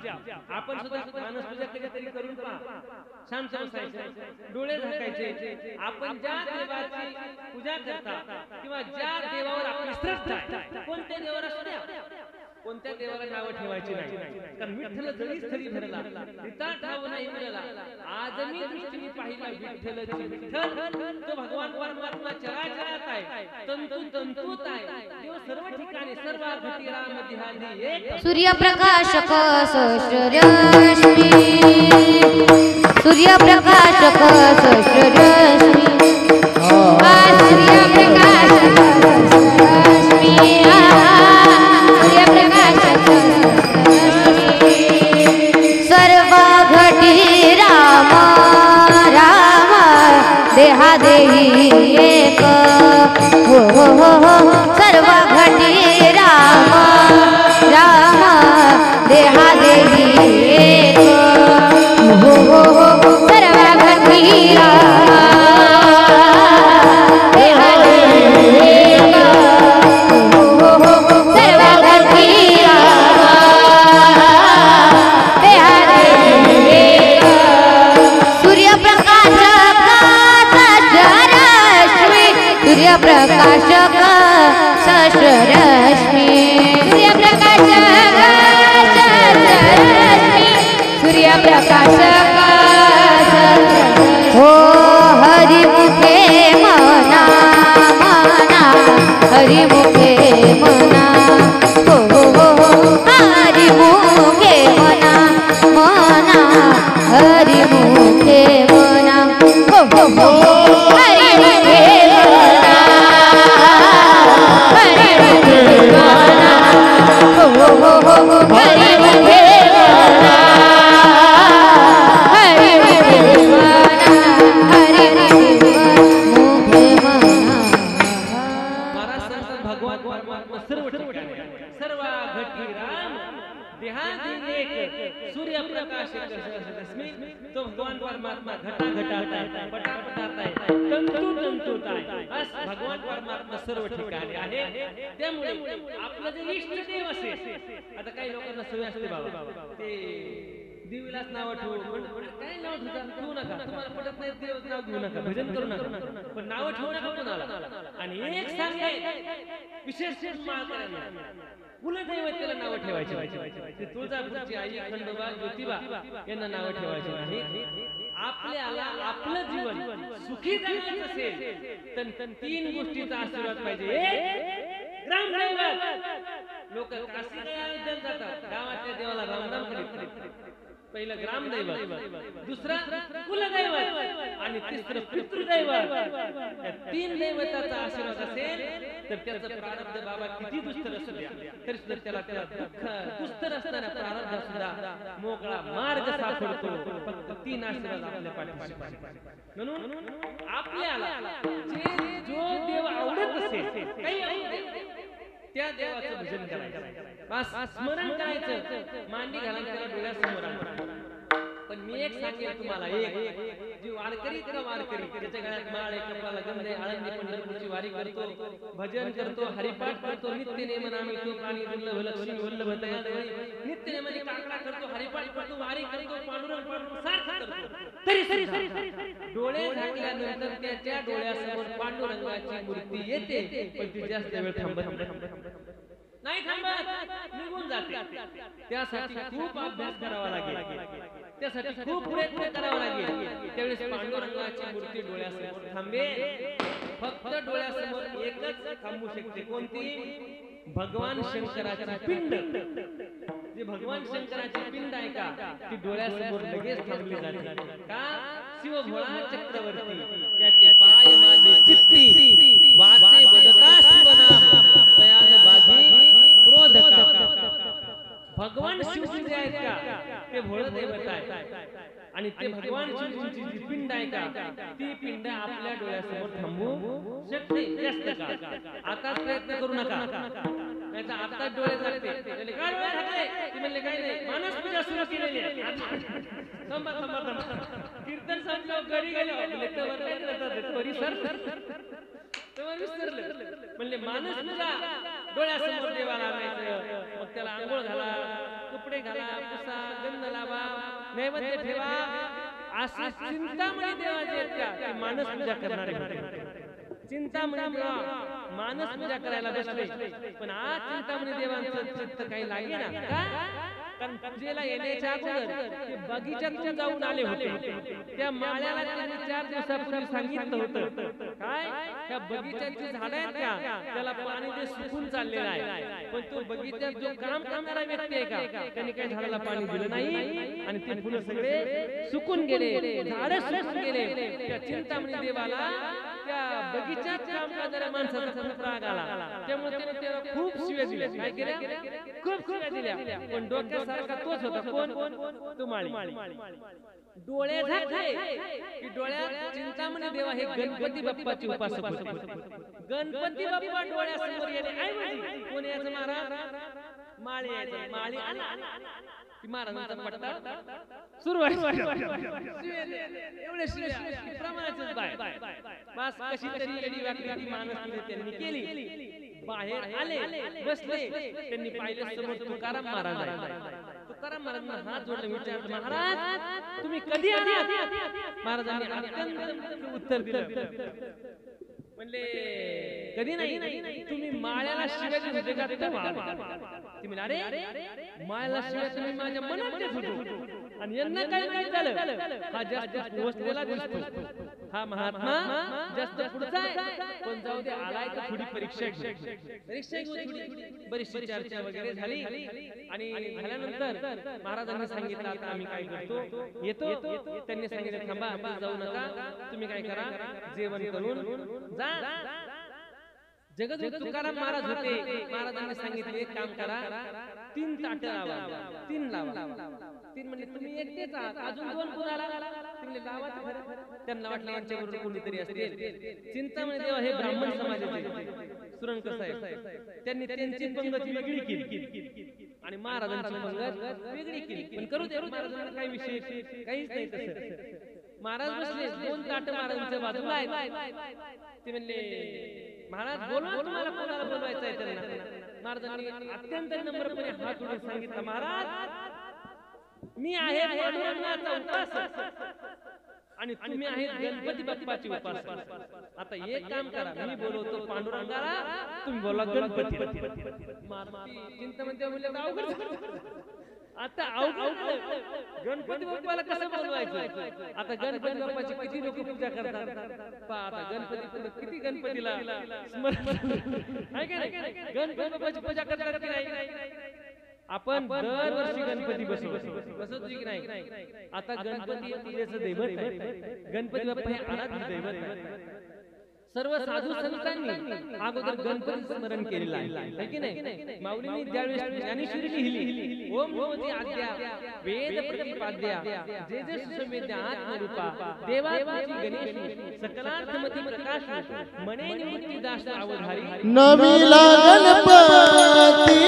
आपण सुद्धा मानस पूजा कधीतरी करून पहा. शांत बसायचं, डोळे झाकायचे. आपण ज्या देवाची पूजा करता किंवा ज्या देवावर आपली श्रद्धा आहे, कोणत्या देवावर असू द्या, कोणत्या देवाला नावं ठेवायची नाही. कारण विठ्ठल जरी स्थळी धरला रिता ठाव नाही मिळाला. आज मी दृष्टीने पाहिला विठ्ठलची विठ्ठल तो भगवान परमात्मा चराचरात आहे, तंतु तंतुत आहे. देव सर्व ठिकाणी सर्व घटी राम ध्यानी एक. सूर्यप्रकाशक सहस्ररश्मी, सूर्यप्रकाशक सहस्ररश्मी, सूर्यप्रकाशक सहस्ररश्मी, सूर्यप्रकाशक सहस्ररश्मी. सर्व घटी राम राम देहा देही एक. हो हो हो हो सर्व घटी राम राम देहा देही एक. हो हो हो सर्व घटी राम देहा देही एक. हो हो हो सर्व घटी राम देहा देही एक. सूर्यप्रकाशक सहस्ररश्मी, सूर्यप्रकाशक सहस्ररश्मी, सूर्यप्रकाशक सहस्ररश्मी, सूर्यप्रकाशक सहस्ररश्मी. हो हरिमुखे मना मना, हरिमुखे मना. हो हो हो हरिमुखे मना मना, हरिमुखे मना. हो हो हो हरिमुखे मना, हरिमुखे मना. हो हो हो हरिमुखे मना, हरिमुखे मना, हरिमुखे मना. महाराज सांगतात भगवान परमात्मा सर्व ठिकाणी आहे. सर्व घटी राम देहादी एक. सूर्यप्रकाशक सहस्ररश्मी तो भगवान परमात्मा घटा घटात आहे, पटा पटात आहे, तंतु तंतुत आहे. बस भगवान परमात्मा सर्व ठिकाणी आहे. त्यामुळे आपलं जे इष्ट देव असेल, आता काही लोकांना सवय असते बाबा ते देवीलाच नाव ठेवू, काय नाव ठेवू नका, तुम्हाला पटत नाही देव नाव घेऊ नका, भजन करू नका, पण नाव ठेवू नका कोणाला. आणि एक सांगे विशेष माळ करायला कुलदैवतेला नाव ठेवायची. तुळजापूरची आई खंडोबा ज्योतिबा यांना नाव ठेवायची नाही. आपल्याला आपलं जीवन सुखी जगायचं असेल तर तीन गोष्टीचा आशीर्वाद पाहिजे. एक ग्रामदैवत. लोक काशी अयोध्येत जातात, गावातल्या देवाला रामराम करीत. पहिलं ग्रामदैवत, दुसरं कुलदैवत आणि तिसरं पितृदैवत. या तीन दैवताचा आशीर्वाद असेल तर त्याचं प्रारब्ध बाबा किती दुस्तर असू द्या तरी सुद्धा त्याला दुस्तर असताना प्रारब्ध सुद्धा मोकळा मार्ग सापडतो. फक्त तीन आशीर्वाद आपल्या पाठीशी पाहिजे. म्हणून आपल्याला जो देव आवडत असेल त्या देवाचं भजन करायचं, बस स्मरण करायचं, मांडी घालून त्याला डोळ्यासमोर आणायचं. पण मी एक सांगेल तुम्हाला, एक जी वारकरी का वारकरी त्याच्या गळ्यात माळ आहे, कपाळाला गंध आहे, आळंदी पंढरपूरची वारी करतो, भजन करतो, हरिपाठ करतो, नित्य नेम नामी तो प्राणी दुर्लभ लक्ष्मी वल्लभ दयाळू, नित्य नेमाने काकडा करतो, हरिपाठ करतो, वारी करतो, पांडुरंग सारखं करतो, तरी डोळे झाकल्यानंतर त्याच्या डोळ्यासमोर पांडुरंगाची मूर्ती येते, पण ती जास्त वेळ थांबत नाही, थांबत निघून जाते. त्यासाठी खूप अभ्यास करावा लागेल, त्यासाठी खूप प्रयत्न करावा लागेल. त्यावेळेस पांडुरंगाची मूर्ती डोळ्यासमोर थांबेल. फक्त डोळ्यासमोर एकच थांबू शकते, कोणती? भगवान शंकराची पिंड. जे भगवान शंकराची पिंड आहे का ती डोळ्यासमोर लगेच थांबली जाते. का? शिवभोळा चक्रवर्ती त्याचे पाय माझे चित्ती वाचे वदता शिवनाम तयान बाधी क्रोध का भगवान शिवजी जे आहेत का ते भोळ दैवत आहे आणि ते भगवान शिवजींची जी पिंड आहे का ती पिंड आपल्या डोळ्यासमोर थांबू शकते जास्त काळ. आता प्रयत्न करू नका, नाहीतर आता डोळे लागते. त्याने काय डोळे लागले ते म्हणले काही नाही, मानस पूजा सुरू केलेली आहे. थांबा थांबा थांबा, कीर्तन संपलं घरी गेलो परिसर तेव्हा विसरलं. म्हणले मानस पूजा डोळ्यासमोर देवाला आणायचं, मग त्याला आंघोळ घाला, कपडे घाला, पुसा, गंध लावा, नैवेद्य ठेवा. अशी चिंतामणी देवाची आहेत का ते मानस पूजा करणारे होते. चिंतामणी देवा मानस पूजा करायला बसले, पण आज चिंतामणी देवांचं चित्त काही लागे ना का, कारण पूजेला येण्याच्या अगोदर ते बगीच्यातून जाऊन आले होते. त्या माळ्याला त्यांनी 4 दिवसापूर्वी सांगितलं होतं काय, त्या बगीच्याची झाडं आहेत का त्याला पाणी दे, सुकून चाललेलं आहे. पण तो बगीच्यात जो काम करणारा व्यक्ती आहे का त्यांनी काही झाडाला पाणी दिलं नाही आणि ते फुलं सगळे सुकून गेले, झाडं सुकून गेले. त्या चिंतामणी देवाला त्या बगीच्यात काम करणाऱ्या माणसाचा खूप राग आला. त्यामुळे त्याने त्याला खूप शिव्या दिल्या. काय केल्या? खूप शिव्या दिल्या. पण डोक्यासारखा तोच होता. कोण? तो माळी. डोळे झाकले की डोळ्यात चिंतामणी देवा हे गणपती बाप्पाचे उपासक होते. गणपती बाप्पा डोळ्यासमोर येणे ऐवजी कोण यायचं? महाराज माळी यायचं. माळी आला की महाराजांचा पट्टा सुरू एवढे प्रमाणाचंच बाय बस. कशी तरी एडी वाकडी माणूस त्यांनी केली. बाहेर आले, बसले, त्यांनी पाहिलं समोर तुकाराम महाराज आहे. तुकाराम महाराजांना हात जोडले, विचारलं महाराज तुम्ही कधी आलात? महाराजांनी अत्यंत उत्तर दिलं. म्हणले कधी नाही, तुम्ही माळ्याला शिव्या देत होते का? ते म्हणाले अरे माळ्याला शिव्या तुम्ही माझ्या मनात देत होतो आणि यांना काय झालं? हा जास्त पोहोचलेला दिसतो, हा महात्मा जास्त पुढचा आहे. पण जाऊ दे, आलाय तर थोडी परीक्षा घेऊ. बरीचशी चर्चा वगैरे झाली आणि झाल्यानंतर महाराजांनी सांगितलं आता आम्ही काय करतो, येतो. त्यांनी सांगितलं थांबा, जाऊ नका, तुम्ही काय करा, जेवण करून जा. जगद्गुरु तुकाराम महाराज होते. महाराजांनी सांगितले एक काम करा, 3 ताट लावा. 3 लावा. 3 म्हणजे तुम्ही एकटेच आहात, अजून 2 कोणाला? तुम्ही लावा. त्यांना वाटलं यांच्याबरोबर कोणीतरी असतील. चिंतामणी देवा हे ब्राह्मण समाजाचे सुरणकर साहेब, त्यांनी त्यांची पंगत वेगळी केली आणि महाराजांची पंगत वेगळी केली. पण करू दे, महाराजांना काही विशेष काहीच नाही तसं. महाराज बसले, 2 ताट महाराजांच्या बाजूला आहेत. ते म्हणले महाराज बोलवा, तुम्हाला कोणाला बोलवायचं आहे त्यांना. महाराजांनी अत्यंत नम्रपणे हात जोडून सांगितलं महाराज मी आहे पांडुरंगाचा उपासक आणि तुम्ही आहेत गणपती बाप्पाचे उपासक. आता एक काम करा, मी बोलवतो पांडुरंगाला, तुम्ही बोला गणपती. चिंतामणी देवा म्हणले अवघड. आता गणपती बाप्पाला कसं बोलवायचं? आता गणपती बाप्पाची किती लोक पूजा करतात. आता गणपती किती गणपतीला स्मरण आहे का नाही? गणपती बाप्पाची पूजा करतात की नाही? आपण दरवर्षी गणपती बसवतो की नाही? आता गणपती पूजेचं दैवत आहे. गणपती बाप्पा हे आराध्य दैवत आहे. सर्व साधू संतांनी अगोदर गणपती स्मरण केलेलं आहे की नाही? माऊलींनी ज्यावेळेस ज्ञानेश्वरी लिहिली, ओम भगवती आद्या वेद प्रतिपाद्या जे जे सुसंवेद्या आत्मरूपा देवाची गणेशी सकलार्थमती प्रकाश मने निवृत्ती दास अवधारी नवीला गणपती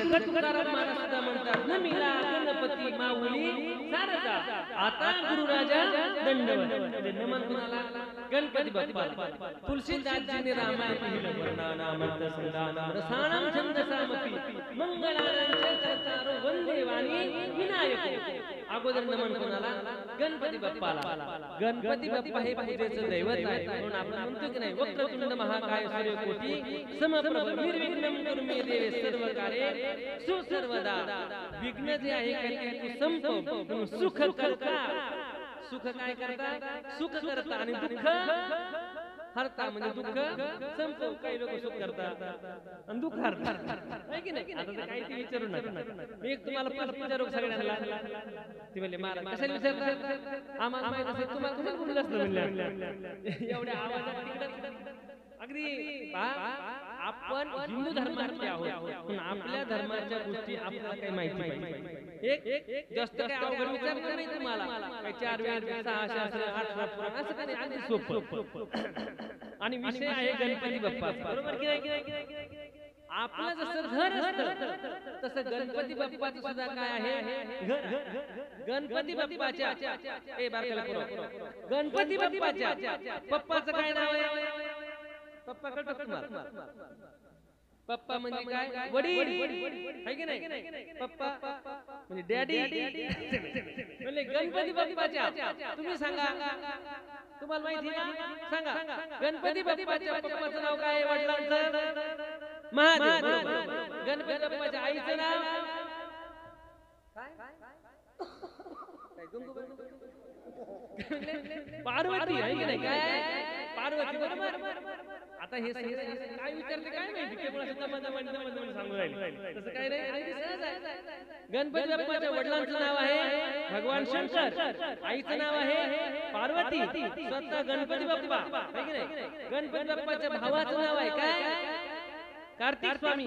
जगत तुकाराम महाराज सुद्धा म्हणतात न मिला गणपती माऊली सारखा आता गुरुराजा दंडवत म्हणजे नमन कुणाला गणपती बाप्पा तुलसीदासजीने रामायण लिहिलं वर्णनामंत संदानम रसाणाम छंदसामपि मंगलानांच करतारो वंदे वाणी विनायक अगोदर नमन कुणाला गणपती बाप्पाला गणपती बाप्पा हे पूजेचं दैवत आहे म्हणून आपण म्हणतो की नाही वक्रतुंड महाकाय सूर्यकोटी समप्रभ निर्विघ्नं कुरु मे देवे सर्व कार्ये सुसर्वदा विघ्न जे आहे काही तू संपव म्हणून सुख करता सुख काय करता सुख करता आणि दुःख हरता म्हणजे दुःख संपव काही लोक सुख करतात आणि दुःख हरतात आहे की नाही आता तर काही ते विचारू नका मी एक तुम्हाला प्रश्न विचारू सगळ्यांना ते म्हणले महाराज कशाला विचारतात आम्हाला माहित असेल तुम्हाला कसं बोललं असतं म्हणलं एवढ्या आवाजात तिकडं अगदी आपण हिंदू धर्मातले आहोत पण आपल्या धर्माच्या गोष्टी आपल्याला काही माहिती नाही एक जास्त काही अवघड विचारलं नाही तुम्हाला काही 4 वेद 6 शास्त्र 18 पुराण असं काही अगदी सोपं आणि विषय आहे गणपती बाप्पा बरोबर की नाही आपलं जसं घर असतं तसं गणपती बाप्पाचं सुद्धा काय आहे घर गणपती बाप्पाच्या ए बारकाला पुरव गणपती बाप्पाच्या पप्पाचं काय नाव आहे पप्पा कळतो तुम्हाला पप्पा म्हणजे काय वडील आहे की नाही पप्पा म्हणजे डॅडी म्हणजे गणपती बाप्पाच्या तुम्ही सांगा तुम्हाला माहिती ना सांगा गणपती बाप्पाच्या पप्पाचं नाव काय वडिलांचं महादेव गणपती बाप्पाच्या आईचं नाव पार्वती आहे की नाही काय पार्वती बरोबर आता हे काय विचारते काय माहिती केवळ सांगू राहील तसं काय नाही गणपती बाप्पाच्या वडिलांचं नाव आहे भगवान शंकर आईचं नाव आहे पार्वती स्वतः गणपती बाप्पा आहे की नाही गणपती बाप्पाच्या भावाचं नाव आहे काय कार्तिक स्वामी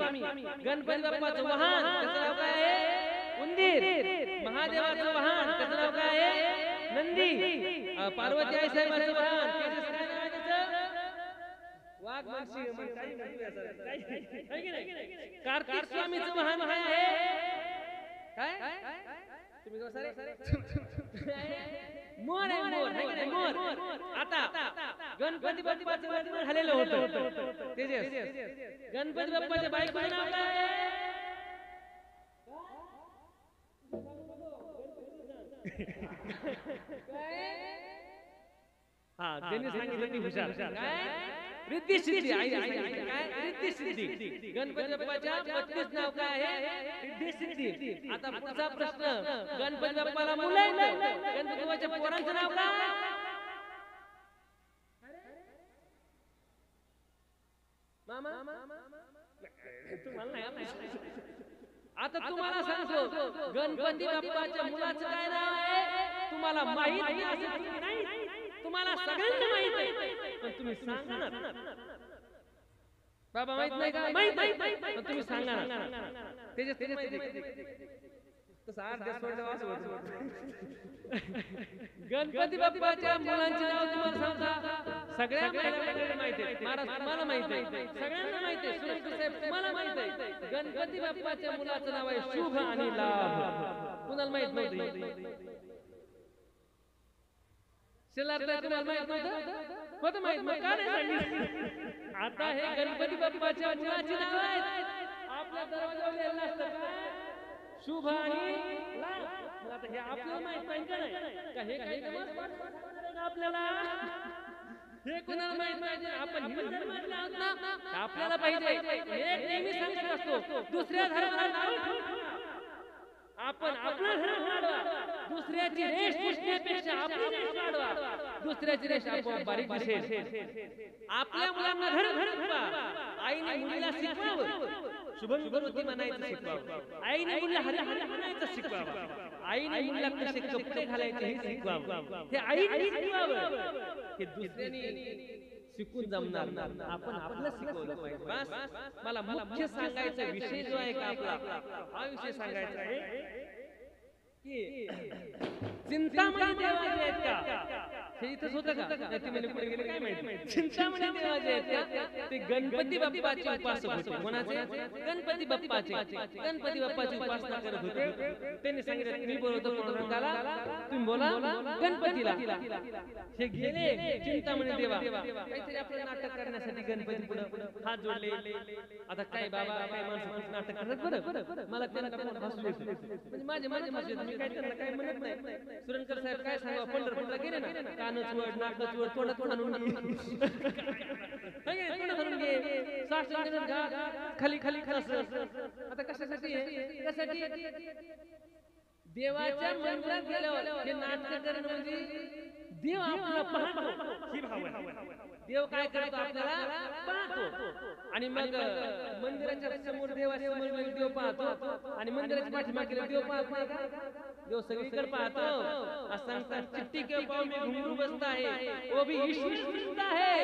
गणपती बाप्पाचं वाहन त्याचं नाव काय आहे उंदीर महादेवाचं वाहन त्याचं नाव काय आहे नंदी पार्वती आई साहेबांचं वाहन वाघ कार्तिक स्वामीचं वाहन काय आहे काय तुम्ही मोर आहे मोर आता गणपती बाप्पाचं वर्णन झालेलं होतं तेजस गणपती बाप्पाच्या बायकोचं नाव काय हा त्यांनी सांगितलं ती हुशार काय रिद्धी सिद्धी आई काय रिद्धी सिद्धी गणपती बाप्पाच्या पत्नीच नाव काय आहे रिद्धी सिद्धी आता पुढचा प्रश्न गणपती बाप्पाला मुलं आहेत गणपती बाप्पाच्या पोरांचं नाव काय मामा तुम्हाला नाही आता तुम्हाला सांगतो गणपती बाप्पाच्या मुलाचं काय नाव आहे तुम्हाला माहित नाही तुम्हाला सगळ्यांना माहित आहे पण तुम्ही सांगा ना बाबा माहित नाही का माहित आहे पण तुम्ही सांगा ना त्याचे तसं अर्ध्या सोडलं असं गणपती बाप्पाच्या मुलांची नाव तुम्हाला सांगता सगळ्या महिलांना माहिती आहे महाराज तुम्हाला माहित आहे सगळ्यांना माहिती आहे सुरेश साहेब तुम्हाला माहित आहे गणपती बाप्पाच्या मुलाचं नाव आहे शुभ आणि लाभ कुणाला माहित नव्हतं तुम्हाला माहित नव्हतं होतं माहित मग का नाही सांगितलं आता हे गणपती बाप्पाच्या मुलाची नाव आहेत आपल्या दरवाजावर लिहिलेलं असतं शुभ आणि लाभ आता हे आपल्याला माहित नाही का नाही का हे आपल्याला हे कोणाला माहित पाहिजे आपण हिंदू धर्मातले आहोत ना आपल्याला पाहिजे एक नेहमी सांगत असतो दुसऱ्या धर्माला नाव आपण आपला धर्म वाढवा दुसऱ्याची रेष पुसण्यापेक्षा आपली रेष वाढवा दुसऱ्याची रेष आपोआप बारीक दिसेल आपल्या मुलांना धर्म शिकवा आईने मुलीला शिकवावं शुभम करोती म्हणायचं शिकवावं आईने मुलीला हरी हरी म्हणायचं शिकवावं आईने मुलीला कसे कपडे घालायचे हे शिकवावं हे आईने शिकवावं हे दुसऱ्याने शिकून जमणार नाही आपण आपलं शिकवलं पाहिजे बस मला मुख्य सांगायचा विषय जो आहे का आपला हा विषय सांगायचा आहे की चिंतामणी देवाचे आहेत का? हे इथंच होतं का? नाही ते म्हणे पुढे गेले काय माहिती. चिंतामणी देवाचे आहेत का? ते गणपती बाप्पाचे उपासक होते. कोणाचे? गणपती बाप्पाचे. गणपती बाप्पाची उपासना करत होते. त्यांनी सांगितलं मी बोलवतो पांडुरंगाला, तुम्ही बोला गणपतीला. हे गेले चिंतामणी देवा काहीतरी आपलं नाटक करण्यासाठी गणपती पुढे हात जोडले. आता काय बाबा काय माणसं नाटक करतात बरं, मला त्यांना हसू येतं. म्हणजे माझे मी काय त्यांना काय म्हणत नाही. सुरणकर साहेब काय सांगा, पंढरपूरला गेले ना, कानच वड नाकच वड तोंडात म्हणून खाली खाली आता कशासाठी देवाच्या मंदिरात गेल्यावर हे नाटक करणं म्हणजे देव आपल्याला पाहतो ही भाव आहे. देव काय करतो आपल्याला पाहतो आणि मग मंदिराच्या समोर देवासमोर देव पाहतो आणि मंदिराच्या पाठीमागे देव पाहत नाही का? देव सगळीकडे पाहतो. असंख्य चिट्टी के पाव में घुंघरू बसता है वो भी ईश्वर सुनता है.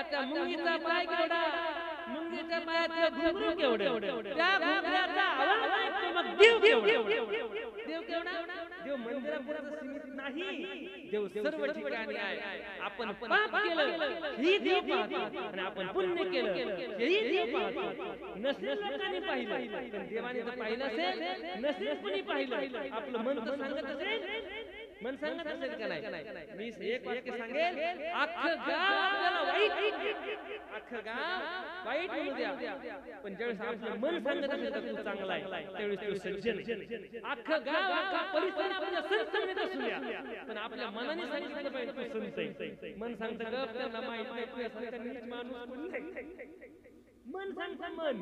आता मुंगीचा पाय केवढा, मुंगीच्या पायातलं घुंघरू केवढं, त्या घुंगराचा आवाज ऐकतो मग देव केवढा. देव केवढा? देव मंदिरापुरतं सीमित नाही, देव सर्व ठिकाणी आहे. आपण पाप केलं ही देव पाहतो आणि आपण पुण्य केलं हेही देव पाहतो. नसलेल्या लोकांनी पाहिलं पण देवाने तर पाहिलं असेल, नसलेल्या कोणी पाहिलं. आपलं मन तर सांगत असेल, मन सांगत असेल का नाही. मी एक वाक्य सांगेल, अख्खं गाव आपल्याला अख्खं गाव वाईट म्हणू द्या, पण ज्यावेळेस आपलं मन सांगत असेल तर तू चांगला आहे त्यावेळेस तू सज्जन. अख्खं गाव अख्खा परिसर आपल्याला संत म्हणत असू द्या, पण आपल्या मनाने सांगितलं पाहिजे तू संत आहे. मन सांगतं गप, त्यांना माहित नाही तू माणूस कोणी नाही. मन सांगतं मन,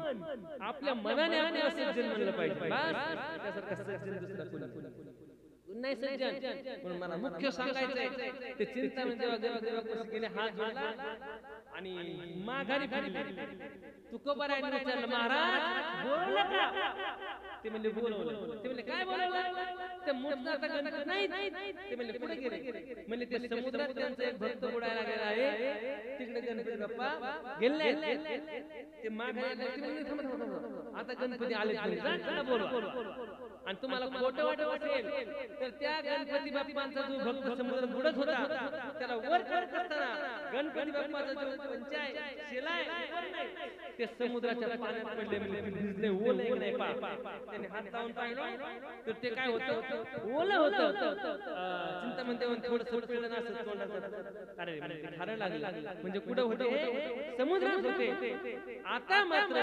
आपल्या मनाने आपल्याला सज्जन म्हणलं पाहिजे. त्यासारखं सज्जन दुसरा कोणी नाही सज्जन. म्हणून मला मुख्य सांगायचंय ते चिंतामणी देवा देवापाशी गेले, हात जोडला आणि माघारी फिरले. तुकोबारायांनी विचारलं महाराज बोललं का? ते म्हणले बोलवलं. ते म्हणले काय बोलवलं? ते मोठा गणपती नाही. ते म्हणले पुढे गेले. म्हणले ते समुद्रात त्यांचा एक भक्त बुडायला गेला आहे, तिकडे गणपती बाप्पा गेले. ते माघारी आता गणपती आले, बोलवा. आणि तुम्हाला खोटं वाटत असेल तर त्या गणपती बाप्पांचा जो भक्त समुद्रात बुडत होता त्याला वर करत असताना गणपती बाप्पाचा जो पंचाय शिलाय ते समुद्राच्या पाण्यात पडले, भिजले, ओले नाही. त्याने हात लावून पाहिलं तर ते काय होतं, ओलं होतं. चिंतामणी देवाने थोडं सोडलं नसतं तोंडात, अरे खारं लागलं. म्हणजे कुठं होते? समुद्रात होते. आता मात्र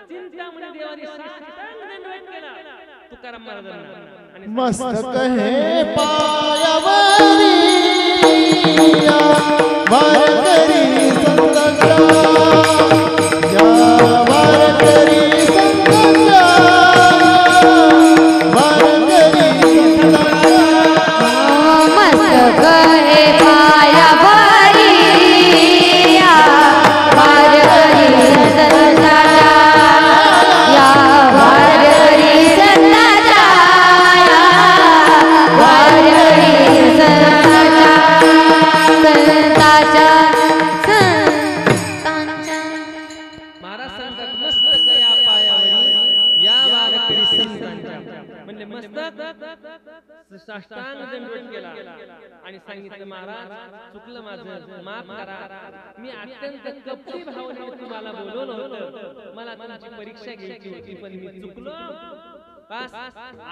चिंतामणी देवाने साष्टांग दंडवत केला तुकाराम महाराजांना आणि मस्तक हे पायावरी या वारकरी संतांच्या, या वारकरी संतांच्या, वारकरी संतांच्या. मस्तक हे पायावरी या वारकरी संतांच्या, या वारकरी संतांच्या, वारकरी संतांच्या, संतांच्या, संतांच्या. महाराज सांगतात मस्तक या पायावरी या वारकरी संतांच्या. म्हणजे मस्तक साष्टांग दंडवत केला आणि सांगितलं महाराज चुकलं माझं, माफ करा. मी अत्यंत कपटी भावनेने तुम्हाला बोलवलं होतं, मला तुमची परीक्षा घ्यायची होती पण मी चुकलो.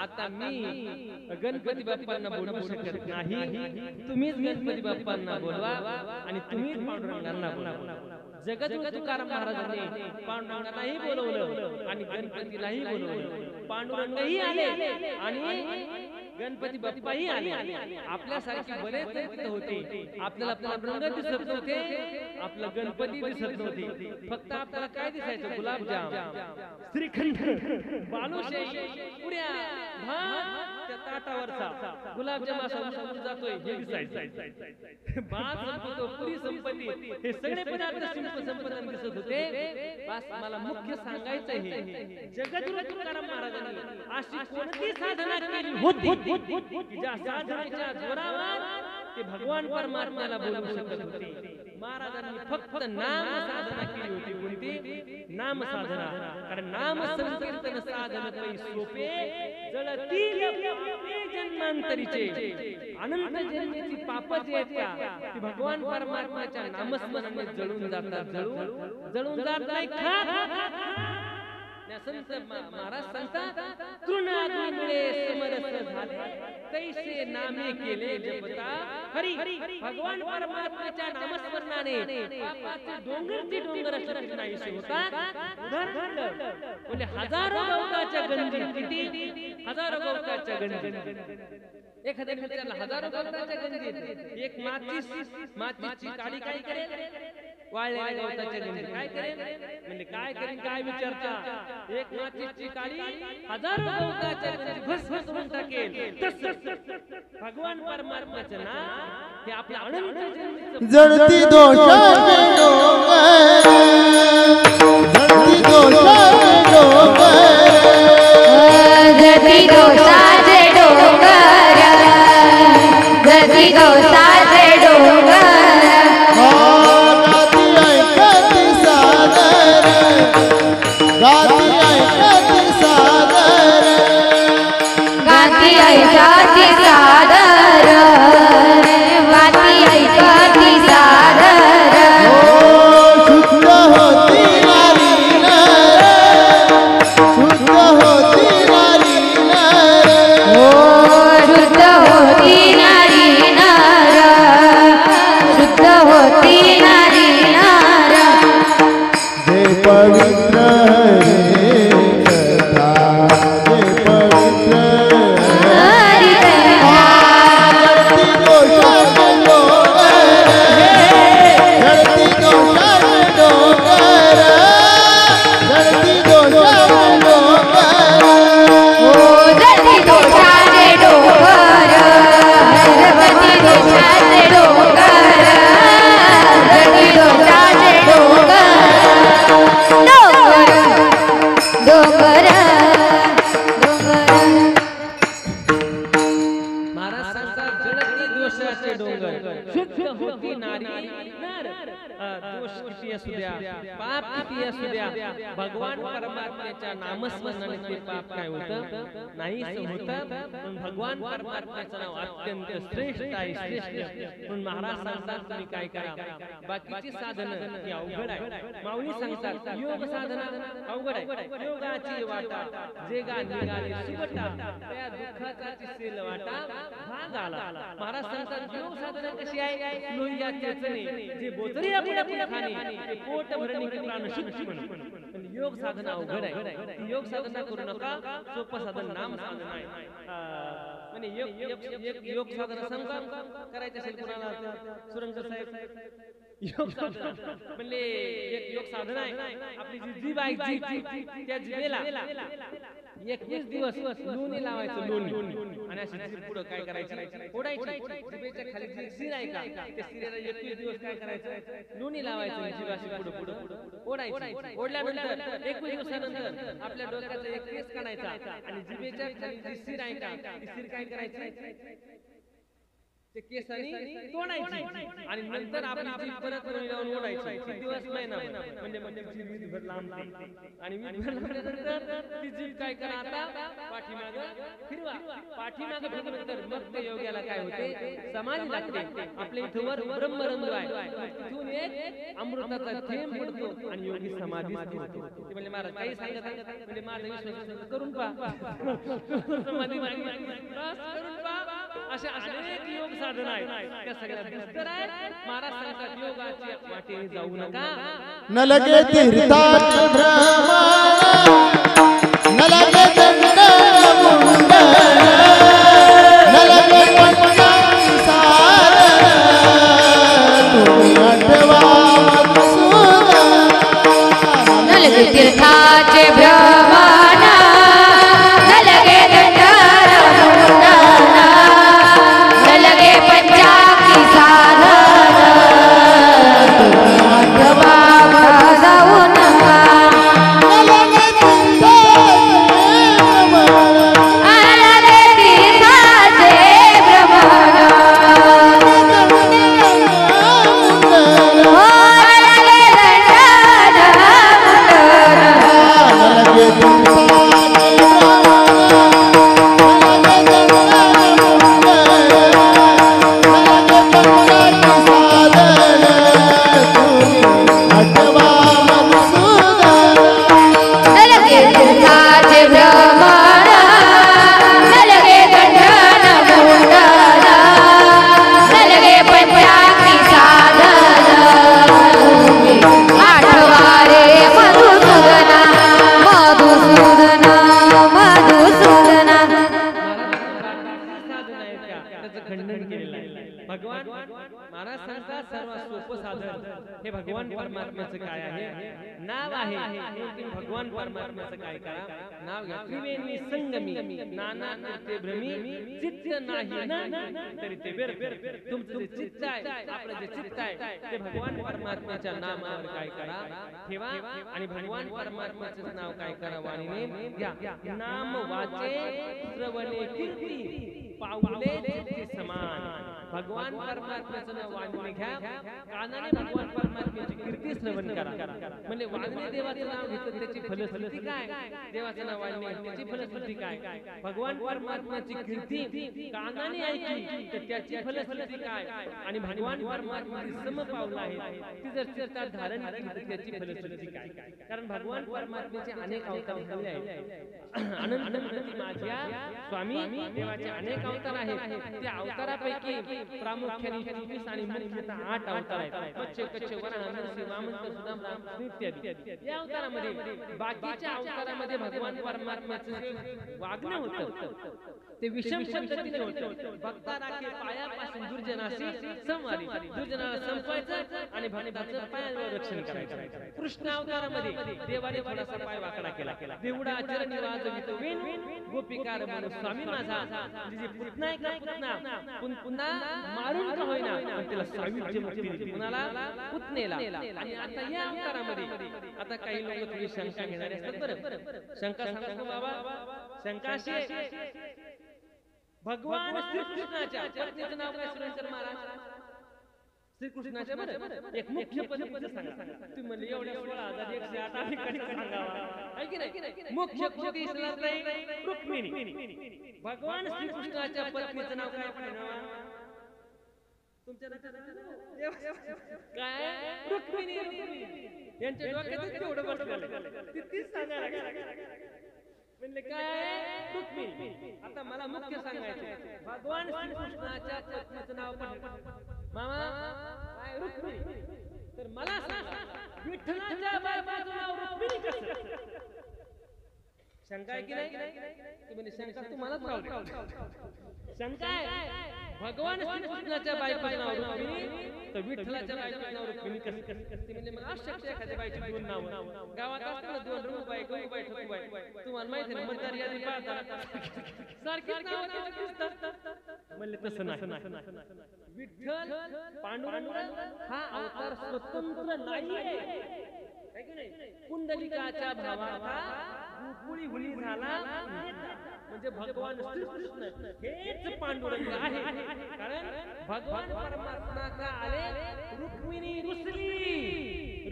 आता मी गणपती बाप्पांना बोलवू शकत नाही, तुम्हीच गणपती बाप्पांना बोलवा आणि तुम्हीच पांडुरंगांना बोलवा. जगद्गुरु तुकाराम महाराजांनी पांडुरंगालाही बोलवलं आणि गणपतीलाही बोलवलं. पांडुरंगही आले आणि गणपती बाप्पाही आले. आपल्यासारखी बरेच भक्त होते, आपल्याला पांडुरंग दिसत नव्हते, आपलं गणपती दिसत नव्हते. फक्त आपल्याला काय दिसायचं? गुलाबजाम, श्रीखंड, बालुशाही, पुऱ्या, भात त्या ताटावरचा गुलाबजाम असा उचलून जातोय हे दिसायचं. भात संपतो, पुरी संपत्ती, हे सगळे पदार्थ संपदान दिसत होते. बस मला मुख्य सांगायचं हे जगद्गुरु तुकाराम महाराजांनी अशी कोणती साधना केली होती की ज्या साधनेच्या जोरावर ते भगवान परमात्म्याला बोलू शकत होते. महाराजांनी फक्त नाम साधना केली होती. कोणती नाम साधना? कारण नाम संकीर्तन साधन पै सोपे जळतील जन्मांतरीचे. अनंत जन्माची पाप जी आहेत का ती भगवान परमात्म्याच्या नामस्मरणाने जळून जातात. जळून जात नाही. संत महाराज सांगतात तृणाग्नीमुळे समरस झाले तैसे नामे केले जपता हरी. भगवान परमात्म्याच्या नामस्मरणाने पापाचे डोंगर असे नाहीसे होतात. उदाहरण म्हणजे हजारो गवताच्या गंजी. किती हजारो गवताच्या गंजी. एखाद्या मित्राला हजारो गवताच्या गंजी. एक माचीची काडी काय करेल? वाळलेल्या गवताच्या गंजी काय करेल? म्हणजे काय करेल काय विचारता? एक माचीची काडी हजारो गवताच्या गंजी भस्म करून टाकेल. भगवान परमात्म्याचं नाम हे आपल्या अनंत जळती दोषाचे डोंगर, जळती दोषाचे डोंगर, जळती दोषाचे डोंगर, जळती दोषाचे डोंगर. गाती ऐकती सादर, गाती ऐकती सादर. शुद्ध होती नारी नर, शुद्ध होती नारी नर. शुद्ध होती नारी नर, शुद्ध होती नारी नर. जे पवित्र हरे कथा, जे पवित्र हरी कथा. जळती दोषाचे डोंगर, जळती दोषाचे डोंगर, जळती दोषाचे डोंगर. जळती दोषाचे डोंगर, जळती दोषाचे डोंगर, जळती दोषाचे डोंगर. डोंगर, डोंगर. महाराज सांगतात जळती दोषाचे डोंगर, शुद्ध होती नारी नर. दोष किती असू द्या, पाप किती असू द्या, भगवान परमात्म्याच्या नामस्मरणाने ते पाप काय होतं? नाही होतं. पण भगवान परमात्म्याचं नाव अत्यंत श्रेष्ठ आहे, श्रेष्ठ. म्हणून महाराज सांगतात तुम्ही काय करा, बाकीची साधनं ही अवघड आहे. माऊली सांगतात योग साधना अवघड आहे. योगाची वाटा जे गा निघाले सुवटा, त्या दुःखाचा सेल वाटा भाग आला. महाराज सांगतात योग साधना कशी आहे? लोहिया चेचणे जे बोचरे आपण खाणे ते पोट भरणे की प्राण शुद्धी म्हणून. पण योग साधना अवघड आहे. योग साधना करू नका. सोपं साधन नाम साधना आहे. म्हणजे योग साधना सांगा करायचं असेल कुणाला सुरंग साहेब. योग साधना म्हणजे एक योग साधना आहे. आपली जी जीभ आहे, जीभ त्या जिभेला 21 दिवस लोणी लावायचं. लोणी आणि अशी जीभ पुढे काय करायची? ओढायची. जिभेच्या खाली जी शिर आहे का त्या शिरेला 21 दिवस काय करायचं? लोणी लावायचं. जीभ अशी पुढे ओढायची. ओढल्यानंतर 21 दिवसानंतर आपल्या डोक्याचा एक केस काढायचा आणि जिभेच्या खाली जी शिर आहे का ती शिर काय करायची? ते केसांनी तोडायची आणि नंतर आपली जीभ परत लावून ओढायची. किती दिवस? महिना. म्हणजे जीभ लांबते आणि लांबल्यानंतर ती जीभ काय करा आता पाठीमागं फिरवा. पाठीमागं फिरल्यानंतर मग त्या योग्याला काय होते? समाधी लागते. आपल्या इथं वर ब्रह्मरंध्र आहे, तिथून एक अमृताचा थेंब पडतो आणि योगी समाधी होतो. ते म्हणजे महाराज काही सांगत म्हणजे माझा विश्वास करून पहा, समाधी करून पहा. अशा अनेक योग साधना आहे, त्या सगळ्या दुष्कर आहेत. महाराज सांगतात योगाच्या वाटेने जाऊ नका. न लगे तीर्थात भ्रमण, न लगे दंड मुंडन, न लगे पंचांसार. तुम्ही आठवा मधुसूदन. न लगे तीर्थाचे भ्रमण, न लगे दंडर मुंडन, न लगे पंचाकी साधन. तुम्ही आठवा जाऊ नका. न लगे तीर्थात भगवान महाराज सांगतात सर्वात सोपं साधन हे भगवान परमात्म्याचं काय आहे, नाव आहे. तुम्ही भगवान परमात्म्याचं काय करा, नाव घ्या. त्रिवेणी संगमी नाना तीर्थे भ्रमी चित्त नाही ना तरी ते बेर. तुमचं जे चित्त आहे, आपलं जे चित्त आहे ते भगवान परमात्म्याच्या नामावर काय करा, ठेवा. आणि भगवान परमात्म्याचं नाव काय करा, वाणीने घ्या. नाम वाचे श्रवणे कीर्ती पाऊले ते समान. भगवान परमात्म्याचं नाव वाणीने घ्या, कानाने भगवान परमात्म्याची कीर्ती श्रवण करा. म्हणजे वाणीने देवाचं नाव घेतलं त्याची फलश्रुती काय, देवाचं नाव वाणीने त्याची फलश्रुती काय. भगवान परमात्म्याची कीर्ती कानाने ऐकली तर त्याची फलश्रुती काय. आणि भगवान परमात्म्याची समपावलं आहे ती जर चित्तात धारण केली तर त्याची फलश्रुती काय. कारण भगवान परमात्म्याचे अनेक अवतार झाले आहेत. अनंत मूर्ती माझ्या स्वामी देवाचे अनेक अवतार आहेत. त्या अवतारापैकी प्रामुख्याने 24 आणि मुख्यतः 8 अवतार आहेत. मत्स्य कच्छ वराह नरसिंह वामन सुदाम रामकृष्ण इत्यादी. या अवतारामध्ये बाकीच्या अवतारामध्ये भगवान परमात्म्याचं वागणं होतं ते विषम पद्धतीने होतं. भक्ताराखे पायापासून दुर्जनाशी संवारी, दुर्जनाला संपवायचं आणि भक्ताचं पायावर रक्षण करायचं. कृष्ण अवतारामध्ये देवाने थोडासा पाय वाकडा केला. देवडा चरणी वाजवितो वेण गोपिकार म्हणून स्वामी माझा. जी पुतना आहे का पुन्हा मारून का होईना पण त्याला सायुज्य मुक्ती दिली कुणाला, पुतनेला. आणि आता या अवतारामध्ये आता काही लोक थोडी शंका घेणारे असतात. बरं शंका सांगतो बाबा, शंका अशी भगवान श्रीकृष्णाच्या पत्नीचं नाव काय सुरेंद्र महाराज, श्रीकृष्णाच्या बरं एक मुख्य पत्नीचं सांगा. तुम्ही म्हणले एवढ्या 16,108 आम्ही कसं सांगावा, आहे की नाही. मुख्य पत्नी रुक्मिणी. भगवान श्रीकृष्णाच्या पत्नीचं नाव काय पाहिजे तुमच्या काय, रुक्मिणी. यांच्या डोक्यात तेवढं बसलं तीच सांगायला म्हणले काय, रुक्मिणी. आता मला मुख्य सांगायचे भगवान श्रीकृष्णाच्या पत्नीचं नाव मामा काय, रुक्मिणी. तर मला सांगा विठ्ठलाच्या बायकोचं नाव रुक्मिणी कसं. शंका आहे की नाही, म्हणजे शंका तुम्हालाच राहू. शंका आहे भगवान श्रीकृष्णाच्या बायकोचं नाव रुक्मिणी तर विठ्ठलाच्या बायकोचं नाव रुक्मिणी कसं. म्हणजे मला अशक्य एखाद्या बाईची 2 नाव गावात असताना 2 रुबाई गौबाई ठकुबाई. तुम्हाला माहिती आहे मतदार यादी पाहता सारखीच नाव दिसतात. म्हणले तसं नाही. विठ्ठल पांडुरंग हा अवतार स्वतंत्र नाहीये. कुंडलिकाच्या भावाचा गोकुळी हुली झाला म्हणजे भगवान श्रीकृष्ण हेच पांडुरंग आहे. कारण भगवान परमात्मा का आले, रुक्मिणी रुसली.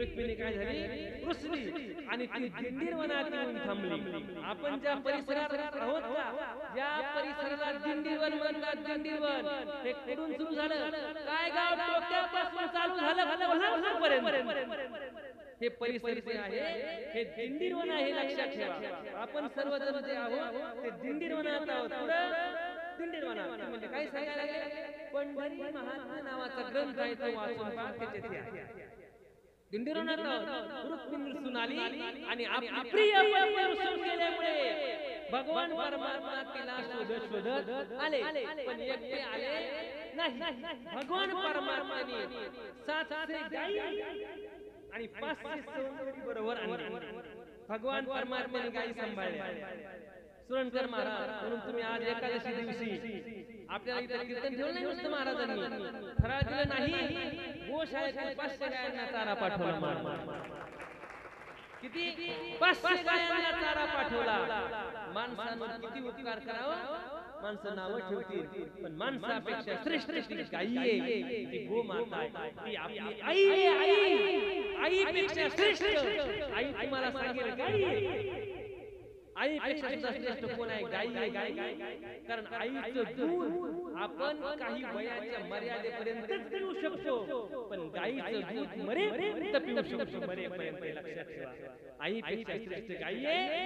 रुक्मिणी काय झाली, रुसली आणि ती दिंडीर वनात येऊन थांबली. आपण ज्या परिसरात आहोत का, ज्या परिसराला दिंडीरवन म्हणतात, दिंडीरवन हे कुठून सुरू झालं, काय गाव टोक्यापासून चालू झालं पर्यंत हे परिसर जे आहे हे दिंडीरवन आहे, लक्षात ठेवा. आपण सर्वजण जे आहोत ते दिंडीरवनात आहोत. दिंडीरवनात म्हणजे काय सांगायला लागले, पंढरी महात्मा नावाचा ग्रंथ आहे तो वाचून पहा, त्याच्यात आहे. दिंडीरवनात रुक्मिणी सुनाली आणि आपली प्रिय पत्नी केल्यामुळे भगवान परमात्मा तिला शोधत शोधत आले. पण एकटे आले नाही. भगवान परमात्माने 700 गायी आणि 500 सौंदर्य बरोबर आणले. भगवान परमात्म्याने गायी सांभाळल्या. सुरणकर महाराज म्हणून तुम्ही आज एकादशी दिवशी आपल्याला इथे कीर्तन ठेवलं नाही नुसतं महाराजांनी, फराळ दिलं नाही, गोशाळेत 500 गायांना चारा पाठवला. महाराज किती 500 गायांना चारा पाठवला. माणसानं किती उपकार करावं, माणसं नावं ठेवतील पण माणसापेक्षा श्रेष्ठ गायी आहे, ती गोमाता आहे, ती आपली आई आहे. आईपेक्षा श्रेष्ठ आई तुम्हाला सांगेल गायी आहे. आईपेक्षा श्रेष्ठ कोण आहे, गायी आहे. गायी कारण आईचं दूध आपण काही वयाच्या मर्यादेपर्यंतच पिऊ शकतो, पण गायीचं दूध मरेपर्यंत पिऊ शकतो, मरेपर्यंत. लक्षात ठेवा, आईपेक्षा श्रेष्ठ गायी आहे.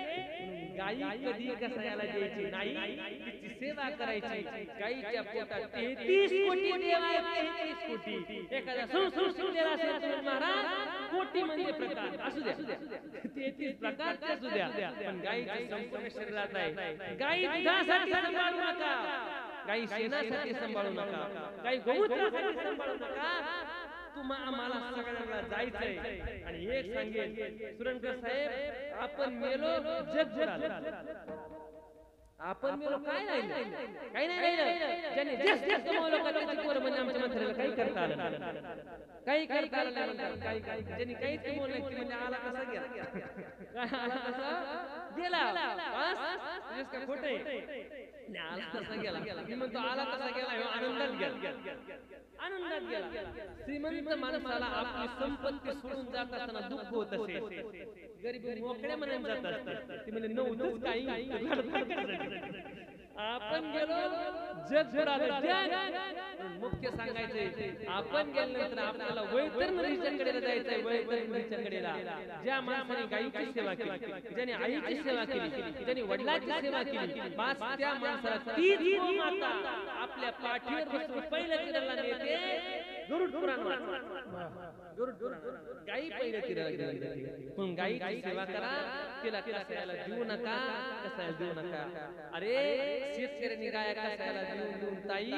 गायी कधी कसायला द्यायची नाही, तिची सेवा करायची. गायीच्या पोटात 33 कोटी देव आहेत, 33 कोटी. एखादा संस्कृत असेल महाराज, कोटी म्हणजे प्रकार असू द्या, 33 प्रकार असू द्या, पण गायीच्या संपूर्ण शरीरात आहे. गायी दुधासाठी सांभाळू नका, गाई शेणासाठी सांभाळू नका, गाई गोमूत्रासाठी सांभाळू नका. आम्हाला सगळ्यांना जायचंय. आणि एक सांगेन सुरणकर साहेब, आपण मेलो जग बुडालं. आपण मेलो काय नाही काही नाही राहिलं. ज्याने जास्त कमावलं का त्याची पोरं म्हणजे आमच्या म्हाताऱ्याला काही करता आलं काही करता आलं नाही म्हणतात. काही ज्यांनी काहीच कमवलं नाही म्हणजे आला कसा गेला, काय आला कसा गेला. बस का खोटं आहे, आला कसा गेला. मी म्हणतो आला कसा गेला, आनंदात गेला, आनंदात गेला. श्रीमंत माणसाला आपली संपत्ती सोडून जात असताना दुःख होत असेल, गरीब मोकळ्या मनाने जात असतात. ती म्हणजे नव्हतंच काही. आपण गेलो जग बुडालं. मुख्य सांगायचंय, आपण गेल्यानंतर आपल्याला वैतरणीच्या कडेला जायचंय. वैतरणीच्या कडेला ज्या माणसाने गायीची सेवा केली, ज्याने आईची सेवा केली, ज्याने वडिलांची सेवा केली, बस त्या माणसाला तीच माता आपल्या पाठीवर बसून पहिल्या किराला नेते. गरुड पुराण गरुड पुराण गायी पहिल्या किराला नेते. पण गायीची सेवा करा, तिला कसायला देऊ नका, कसायला देऊ नका. अरे शेतकऱ्यांनी गाया कसायला देऊन ताई,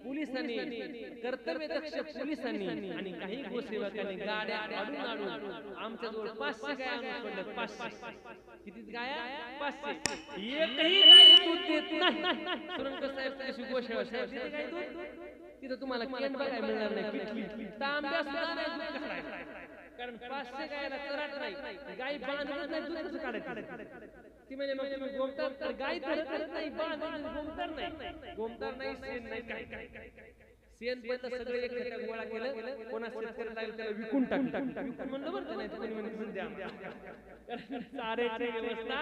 पोलिसांनी कर्तव्यदक्ष पोलिसांनी आणि काही गोसेवकांनी गाड्या आडून आमच्याजवळ 500 गाया आणून सोडल्या. 500 किती गाया? 500. एकही गाय दूध देत नाही. सुरणकर साहेब तशी गोसेवा साहेब देते गाय दूध? तिथं तुम्हाला केन बघायला मिळणार नाही, पिठली तांब्या सुद्धा नाही दूध काढायला. कारण 500 गायला चराट नाही, गाय बांधत नाही, दूध कसं काढायचं? ती म्हणजे मग तुम्ही गोमतार, तर गाय धरत नाही, बांधत गोमतार नाही, गोमतार नाही, शेण नाही, काय शेण पण सगळे एक खड्ड्यात गोळा केलं. कोणा शेतकऱ्याला लागलं त्याला विकून टाकलं. विकून म्हणलं बरं नाही, कोणी म्हणजे द्या. चाऱ्याची व्यवस्था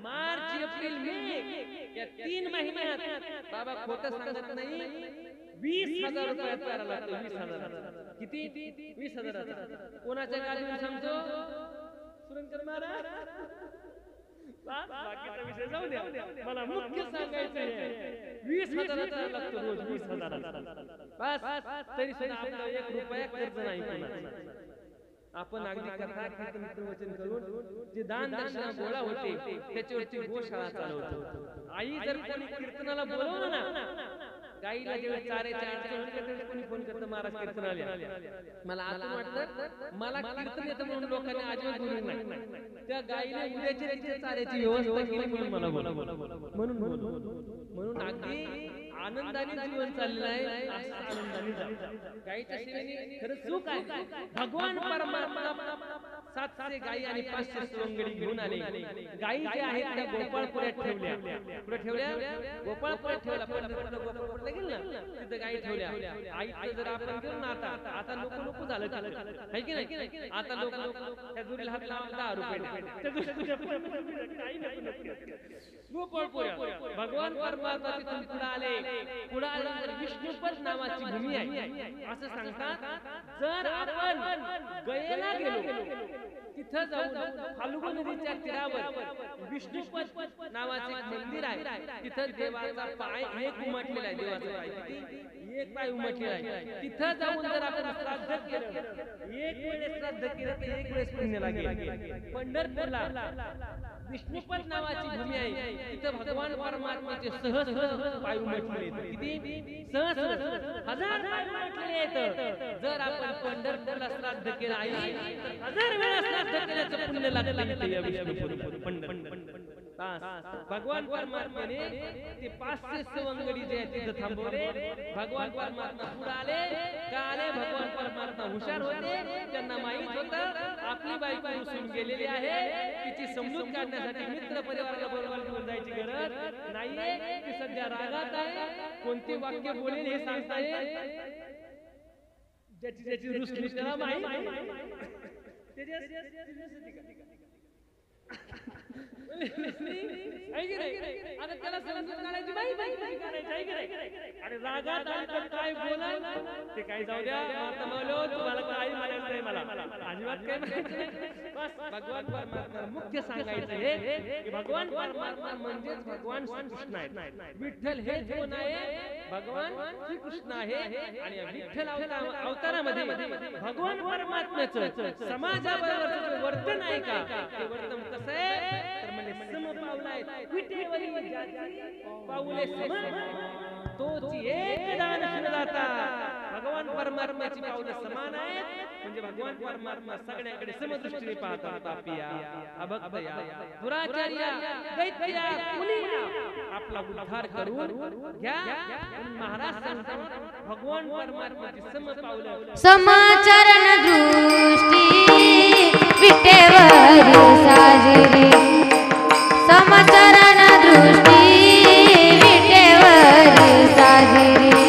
मार्च एप्रिल मे या 3 महिन्यात बाबा खोटं सांगत नाही, 20,000 रुपयात चारा लागतो. 20,000 किती? 20,000. कोणाच्या गाडीवर सांगतो? सुरणकर महाराज. बाकीचा विषय जाऊ द्या, मला मुख्य सांगायचं आहे. 20,000 लागतो रोज. 20,000 बस. तरी सुद्धा आपला 1 रुपया खर्च नाही कोणाचा. आपण अगदी कथा कीर्तन प्रवचन करून जे दान दक्षिणा गोळा होते त्याच्यावरती गोशाळा चालवतो. आई जर कोणी कीर्तनाला बोलवलं ना, गाईला जेव्हा चाऱ्याच्या अडचण कोणी फोन करतं, महाराज कीर्तनाला, मला आता वाटतं मला कीर्तन येतं म्हणून लोकांनी अजिबात बोलू नाही. त्या गाईने उद्याची चाऱ्याची व्यवस्था केली म्हणून मला म्हणून अगदी आनंदाने जीवन चाललेलं आहे. आनंदाने जा. गाईच्या सेवेने खरंच सुख आहे. भगवान परमात्मा 700 गाई आणि 500 सवंगडी घेऊन आले. गाई ज्या आहेत त्या गोपाळपुऱ्यात ठेवल्या. कुठे ठेवल्या? गोपाळपुऱ्यात ठेवल्या. पंढरपूरला गोपाळपूरला गेल ना, तिथे गाई ठेवल्या. आईचं जर आपण गेलो ना, आता नको झालं आहे की नाही? आता लोक त्या जुरीला हात लावून 10 रुपये गोपाळपुऱ्यात भगवान परमात्मा तिथून पुढे आले. पुढे आल्यानंतर विष्णुपद नावाची भूमी आहे असं सांगतात. जर आपण गयेला गेलो, तिथं जाऊन फाल्गुन नदीच्या तीरावर विष्णुपद नावाचे मंदिर आहे. तिथं देवाचा पाय एक उमटलेला आहे. देवाचा पाय किती? एक पाय उमटलेला आहे. तिथं जाऊन जर आपण श्राद्ध केलं, एक वेळेस श्राद्ध केलं तर एक वेळेस पुण्य लागेल. पंढरपूरला विष्णुपद नावाची भूमी आहे. तिथं भगवान परमात्म्याचे सहस्र पाय उमटलेले आहेत. किती? सहस्र, 1000 पाय उमटलेले आहेत. जर आपण पंढरपूरला श्राद्ध केलं आई, तर 1000 वेळा श्राद्ध केल्याचं पुण्य लागतं. भगवान परमात्म्याने ते 500 सवंगडी जे आहेत तिथं थांबवले. भगवान परमात्मा पुढे आले. का आले? भगवान परमात्मा हुशार होते. त्यांना माहित होतं आपली बायको रुसून गेलेली आहे, तिची समजूत काढण्यासाठी मित्र परिवाराला बरोबर घेऊन जायची गरज नाहीये. ती सध्या रागात आहे. कोणते वाक्य बोलेल हे सांगता येईल? ज्याची रुसली त्याला माहिती. आता त्याला समजून काढायची माहिती. आणि रागात काय बोलाल ते काय जाऊ द्या. तुम्हाला काही माहित नाही, मला अजिबात काय माहिती. बस भगवान परमात्मा मुख्य सांगायचं हे की भगवान परमात्मा म्हणजेच भगवान श्रीकृष्ण आहेत. विठ्ठल हे कोण आहे? भगवान श्रीकृष्ण आहे. आणि विठ्ठल अवतारामध्ये भगवान परमात्म्याचं समाजाबरोबर वर्तन आहे का? ते वर्तन कसं आहे? तर म्हणजे पावलाय विटेवरी ज्याची पाऊले सम तोची एक दान दाता भगवान परमात्म्याची पावले समान आहेत म्हणजे भगवान परमात्मा सगळ्यांकडे समदृष्टीने पाहतात पापिया अभक्तया दुराचार्या दैत्या मुनिया आपला उद्धार करून घ्या महाराज सांगतात भगवान परमात्म्याची सम पावलं समाचरण दृष्टी विटेवरी साजिरी समाचरण दृष्टी विटेवरी साजिरी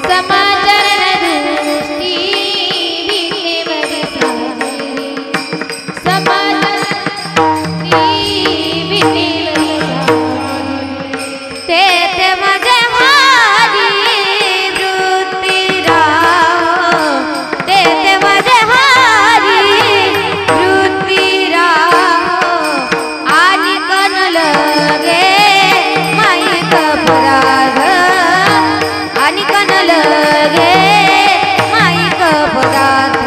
समाचरण दृष्टी विटेवरी साजिरी समाचरण दृष्टी विटेवरी साजिरी ते माझे हारी वृत्ती राव ते माझे हारी वृत्ती राव आणि कन लगे माईक पराग आणि कन लगे माईक पराग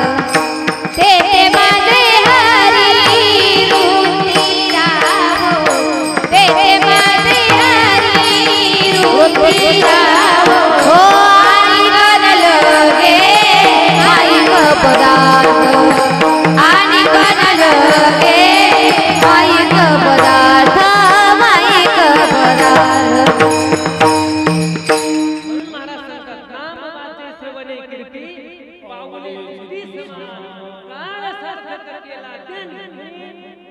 ते माझे हरी वृत्ती राव ते माझे हरी वृत्ती राव हो आणि कन लगे माईक पदार्थ आणि कन लगे माईक पदार्थ माईक पदार्थ म्हणून महाराज सांगतात नाम वाचे श्रवणे कीर्ती पाऊले तुझी समान काळ सार्थक केला त्याने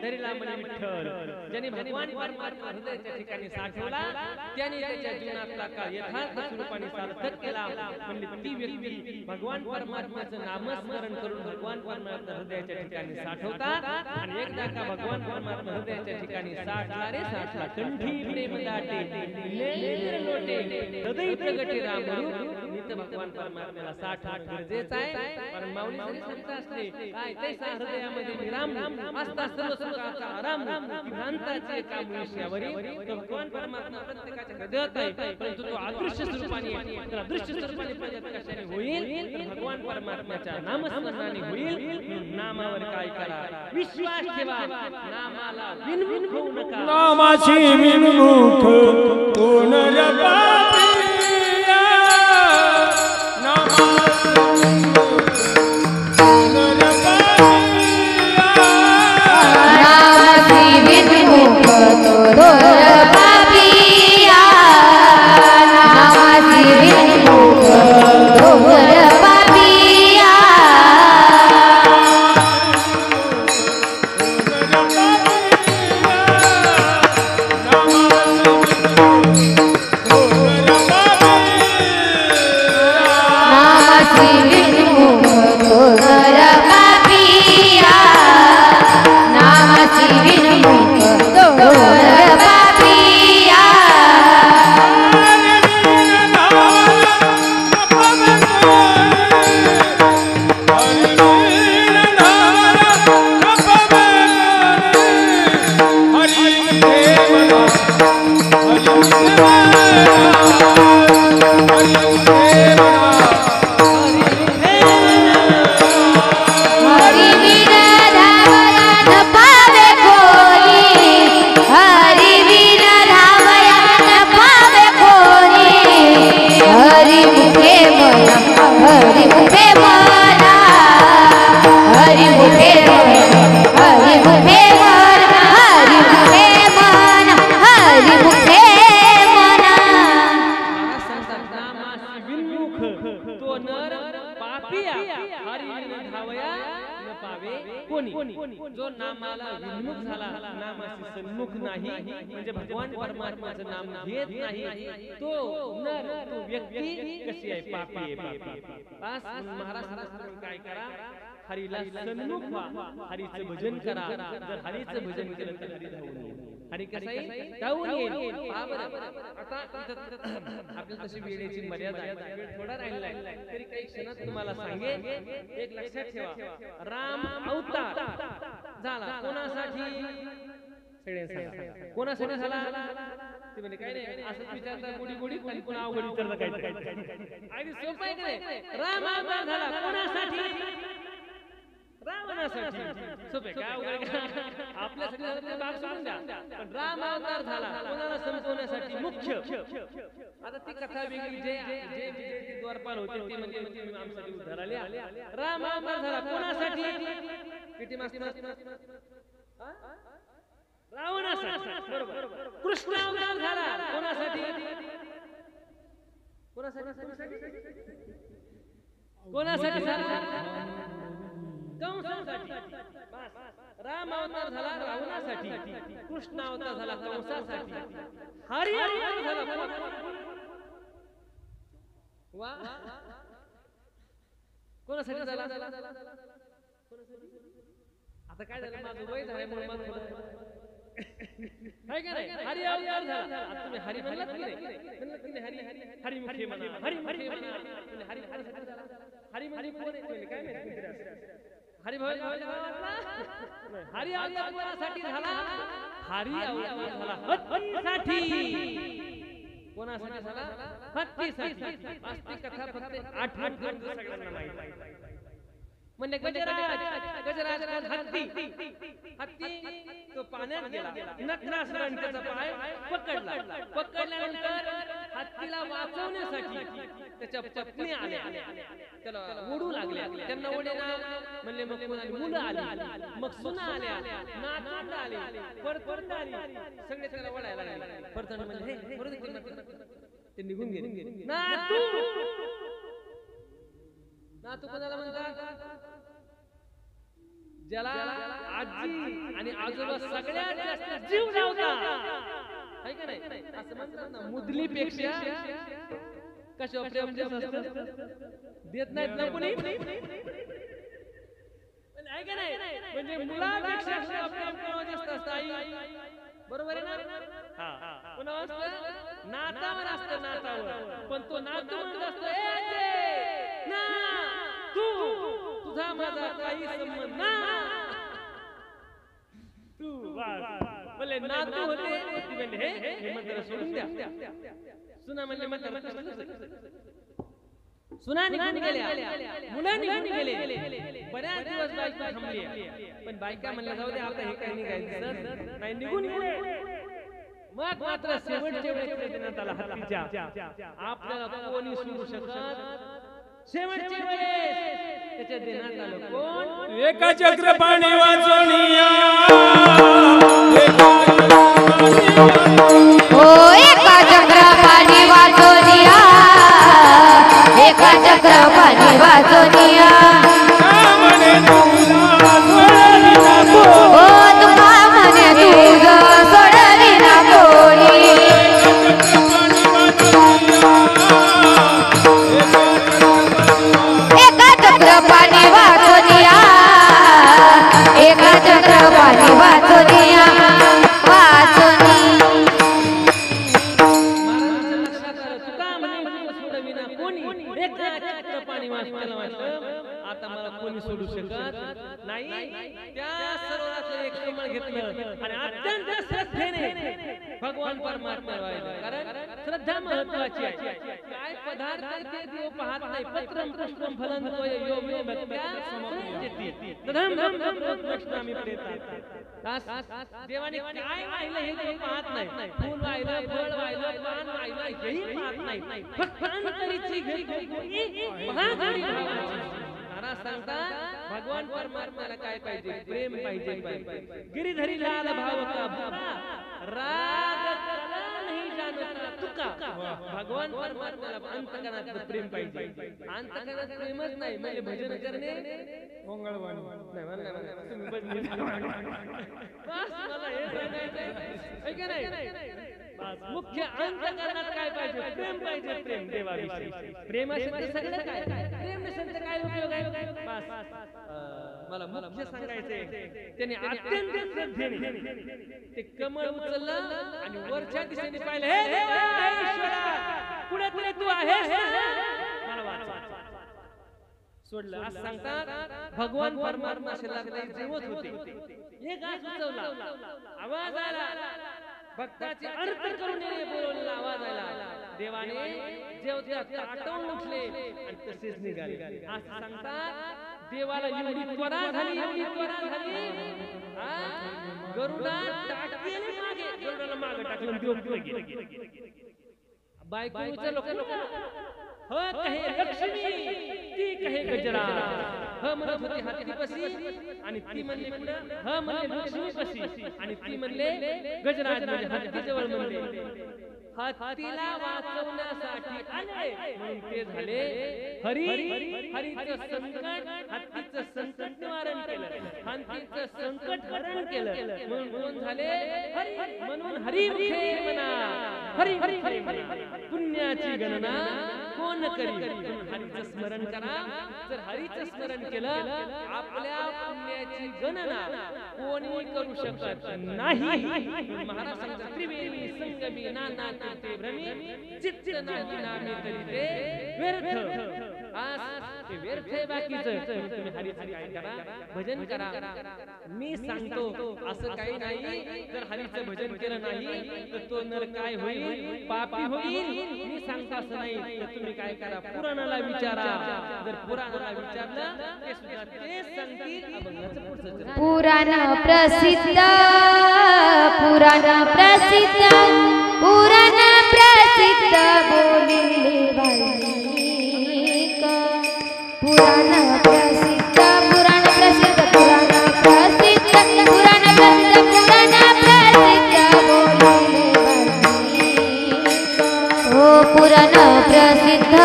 धरिला म्हणे विठ्ठल ज्याने भगवान परमात्मा हृदयाच्या ठिकाणी साठवला त्याने त्याच्या जीवनातला काळ यथार्थ स्वरूपाने सार्थक केला म्हणजे ती व्यक्ती भगवान परमात्म्याचं नामस्मरण करून भगवान परमात्मा हृदयाच्या ठिकाणी साठवतात आणि एकदा का भगवान परमात्मा हृदयाच्या ठिकाणी साठला साठला कंठी प्रेम दाटे लेंद्र लोटे हृदय प्रगटे रामरूप नित भगवान परमात्म्याला साठवणं गरजेचं आहे कारण माऊली जरी संत असले काय तैसा हृदयामध्ये विराम असता सर्व सुखाचा आराम भ्रांताचे काम विषयावरी तो भगवान परमात्मा प्रत्येकाच्या हृदयात आहे परंतु तो अदृश्य स्वरूपाने तर अदृश्य स्वरूपाने प्रगट कशाने होईल तर भगवान परमात्म्याच्या नामस्मरणाने होईल नामावर काय करा विश्वास ठेवा नामाला विनमुख होऊ नका नामाची विनमुख कोण पापिया नामाची नामाची विनमुख तोर पापिया नामाची विनमुख तोर पापिया नामाची विनमुख तोर पापिया नामाची विनमुख तोर पापिया हरी विन धावया न पावे कोणी हरी विन धावया न पावे कोणी हरी मुखे मना हरी मुखे मना हरी मुखे मना हरी मुखे मना हरी मुखे मना हरी मुखे मना महाराज सांगतात नामाची विनमुख तो नर पापिया हरी विन धावया न पावे कोणी जो नामाला विनमुख झाला नामाशी सन्मुख नाही म्हणजे भगवान परमात्म्याचं नाम घेत नाही तो नर तो व्यक्ती कशी आहे पापी आहे बस महाराज सांगतात काय करा हरीला सन्मुख व्हा हरीचं भजन करा जर हरीचं भजन केलं तर हरी धावून येईल हरी कसं येईल धावून येईल पहा बरं आता आपल्याला तशी वेळेची मर्यादा आहे वेळ थोडा राहिला आहे तरी काही क्षणात तुम्हाला सांगेन एक लक्षात ठेवा राम अवतार झाला कोणासाठी सगळ्यांसाठी कोणासाठी झाला ते म्हणजे काय नाही असंच विचारता गोडी गोडी कोणी कोण अवघड विचारता काय अगदी सोपं आहे की नाही राम अवतार झाला कोणासाठी रावणासाठी सोपे काय वगैरे आपल्यासाठी झालं ते भाग सोडून द्या पण राम अवतार झाला कोणाला संपवण्यासाठी मुख्य आता ती कथा वेगळी जे जे द्वारपाल होते ते म्हणजे आमच्यासाठी उद्धार आले राम अवतार झाला कोणासाठी किती मास्तर रावणासाठी बरोबर कृष्ण अवतार झाला कोणासाठी कोणासाठी झाला कंसासाठी राम अवतार झाला रावणासाठी कृष्ण अवतार झाला कंसासाठी हरी अवतार झाला वा कोणासाठी झाला आता काय झालं माझं वय झाल्यामुळे मला काय नाही हरी अवतार झाला आता तुम्ही हरी म्हणलात की नाही म्हणलात की नाही हरी हरी मुखे म्हणा हरी मुखे म्हणा तुम्ही हरी हरी म्हणजे कोण आहे काय माहिती हरी भाऊ हरी अवतार कोणासाठी झाला हरी अवतार झाला हत्तीसाठी कोणासाठी झाला हत्तीसाठी वास्तविक कथा फक्त आठवण सगळ्यांना माहिती म्हणजे गजराज हत्ती तो पाण्यात गेला नक्रासुराने त्याचा पाय पकडल्यानंतर हत्तीला वाचवण्यासाठी त्याच्या पत्नी आल्या त्याला ओढू लागल्या त्यांना ओढेना म्हणले मग मुलं आली मग सुना आल्या नातवंड आली परतंड आली सगळे त्याला ओढायला लागले परतंड म्हणजे हे बरोबर ते निघून गेले नातू कोणाला म्हणतात ज्याला आजी आणि आजोबा सगळ्यात जास्त जीव लावतात है का नाही असं म्हणतात ना मुदलीपेक्षा कशावर प्रेम देत नाहीत ना कोणी आहे का नाही म्हणजे मुलापेक्षा प्रेम कोणावर जास्त असतं आई बरोबर आहे ना कोणावर असतं नातावर असतं नातावर पण तो नातू म्हणत असतो ए आजी ना तू तुझा माझा काही संबंध ना तू बोले नातू होते ती म्हणले हे मंत्र सोडून द्या सुना म्हणले मंत्र सुना निघून गेल्या मुलं निघून गेले बऱ्याच दिवस बायका थांबली पण बायका म्हणल्या जाऊ दे आता हे काही निघायचं नाही निघून गेले मग मात्र शेवटचे वेळेस देण्यात आला हत्तीच्या आपल्याला कोणी सोडू शकत शेवटची वेळेस त्याच्या देण्यात आलं कोण एका चक्रपाणी वाचोनिया हो एका चक्रपाणी वाचोनिया एका चक्रपाणी वाचोनिया हो तुका म्हणे तुझं सोडली ना कोणी एका चक्रपाणी वाचोनिया एका चक्रपाणी वाचोनिया वाचोनी महाराजांच्या लक्षात आलं तुका म्हणे सोडविना कोणी एका चक्रपाणी वाचल्याला वाटलं आता मला कोणी सोडू शकत नाही त्या सरोवराचं एक कमळ घेतलं आणि अत्यंत श्रद्धेने भगवान परमात्मा वाहिलं कारण श्रद्धा महत्वाची आहे काय पदार्थ ते देव पाहत नाही पत्रम पुष्पम फलं तोय यो मे भक्त्या समोपजेति तदं धम धम वक्ष्यामि प्रेतात देवाने काय वाहिलं हे देव पाहत नाही फूल वाहिलं फळ वाहिलं पान वाहिलं हेही पाहत नाही फक्त अंतरीची घडी महागडी भावाची महाराज सांगतात भगवान परमात्म्याला काय पाहिजे प्रेम पाहिजे गिरिधरी लाल भाव का भूखा राग कला नहीं जानता तुका भगवान परमात्म्याला अंतकरणात प्रेम पाहिजे अंतकरणात प्रेमच नाही म्हणजे भजन करणे मंगळवाणी नाही मला तुम्ही बस मला हे सांगायचंय है की नाही मुख्य अंतकरणात काय पाहिजे प्रेम पाहिजे प्रेम देवाविषयी प्रेम असेल तर सगळं काय प्रेम नसेल तर काय उपयोग आहे बस मला मुख्य सांगायचंय त्याने अत्यंत श्रद्धेने ते कमळ उचललं आणि वरच्या दिशेने पाहिलं हे देवा हे ईश्वरा पुढे पुढे तू आहेस मला वाचा सोडलं असं सांगतात भगवान परमात्मा शिलाकडे जेवत होते एक घास उचलला आवाज आला भक्ताचे अर्थ करून बोलवलेला आवाज आला देवाने जेवत्या ताटवून उठले आणि तसेच निघाले असं सांगतात देवाला एवढी त्वरा झाली हा? गरुडा टाकलेले मागे, गरुडाला मागे टाकलं देव पुढे गेला. बायको विचारलं हो कहे लक्ष्मी ती कहे गजरा, ह म्हणत होती हाती बसी आणि ती म्हणली पुढं ह म्हणले लक्ष्मी बसी आणि ती म्हणले गजराज म्हणजे हत्ती जवळ म्हणले. हत्तीला वाचवण्यासाठी आले म्हणून ते झाले हरी. हरीचं संकट, हत्तीचं संकट निवारण केलं, हत्तीचं संकट हरण केलं म्हणून कोण झाले हरी. म्हणून हरी मुखे म्हणा, हरी हरी पुण्याची गणना कोण करी. हरीचं स्मरण करा. जर हरीचं स्मरण केलं आपल्या पुण्याची गणना कोणी करू शकत नाही. महाराज सांगतात त्रिवेणी संगमी नाना तीर्थे भ्रमी चित्त नाही नामे तरी ते व्यर्थ. आज ते व्यर्थ आहे बाकीचं. तुम्ही हरीचं काय करा, भजन करा. मी सांगतो असं काही नाही, जर हरीचं भजन केलं नाही तर तो नर काय होईल, पापी होईल. मी सांगतो असं नाही. तर तुम्ही काय करा, पुराणाला विचारा. जर पुराणाला विचारलं ते सुद्धा तेच सांगतील. अभंगाचं पुढचं पुराण प्रसिद्ध, पुराण प्रसिद्ध, पुराण प्रसिद्ध बोलिले वाल्मिक. पुराण प्रसिद्ध, पुराण प्रसिद्ध, पुराण प्रसिद्ध, पुराण प्रसिद्ध, पुराण प्रसिद्ध बोलिले वाल्मिक. हो पुराण प्रसिद्ध,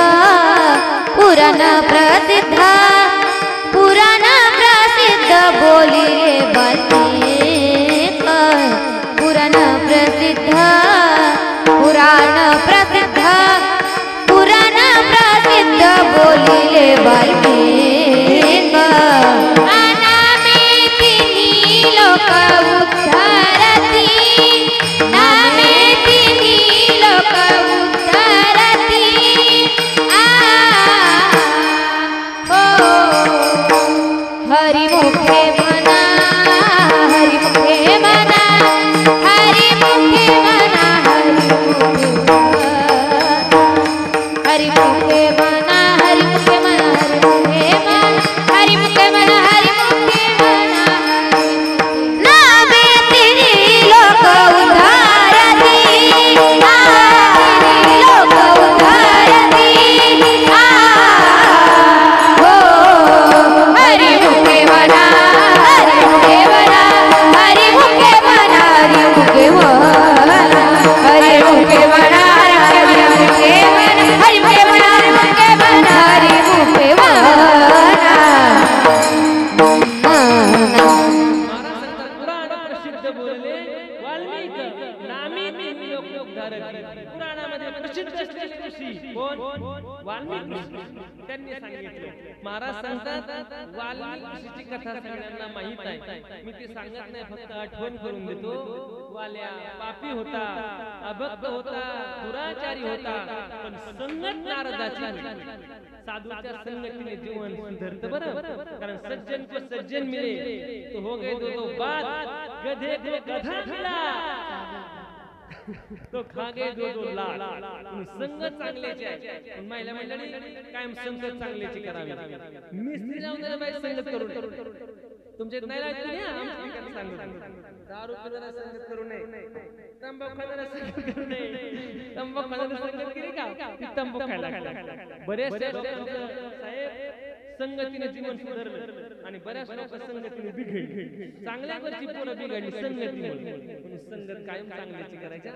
पुराण प्रसिद्ध, पुराण प्रसिद्ध बोलिले वाल्मिक. पुराण प्रसिद्ध, पुराण प्रसिद्ध, पुराण प्रसिद्ध बोलिले वाल्मिक. नामे तिन्ही लोक उद्धारती, नामे तिन्ही लोक उद्धारती. हरिमुखे म्हणा, हरिमुखे म्हणा, हरिमुखे म्हणा, हरिमुखे म्हणा, हरिमुखे म्हणा, हरिमुखे म्हणा, हरिमुखे म्हणा. नामे तिन्ही लोक उद्धारती, लोक उद्धारती. हो हरिमुखे म्हणा, हरिमुखे म्हणा, हरिमुखे म्हणा, हरिमुखे म्हणा, हरिमुखे म्हणा, हरिमुखे म्हणा, हरिमुखे म्हणा, हरिमुखे म्हणा, हरिमुखे म्हणा. पुराण प्रसिद्ध बोलले वाल्मिक. नामे तिन्ही लोक उद्धारती. पुराणामध्ये प्रसिद्ध असलेले ऋषी कोण? वाल्मिक ऋषी. त्यांनी सांगितलं. महाराज सांगतात वाल्मिक ऋषीची कथा सगळ्यांना माहित आहे. मी ती सांगत नाही, फक्त आठवण करून देतो. वाल्या पापी होता, अभक्त होता, दुराचारी होता, पण संगत नारदाची होती. साधूच्या संगतीने जीवन सुधरतं बरं. कारण सज्जन को सज्जन मिले तो हो गए दो बात, गधे को गधा मिला तो खा गए दो लाल. संगत चांगल्याची आहे. महिला मंडळी कायम संगत चांगल्याची करावी. मिस्त्री जाऊन जरा बाई संगत करून तुमच्या नाही राहत. दारू पिणारा संगत करू नये, तंबाखू खाणारा संगत करू नये. तंबाखू खाणारा संगत केली का ती तंबाखू खायला लागला. बरेचसे साहेब संगतीने जीवन सुधारलं आणि बऱ्याच लोक संगतीने बिघडली. चांगल्या गोष्टी पोरं बिघडली संगतीमुळे. म्हणून संगत कायम चांगल्याची करायची,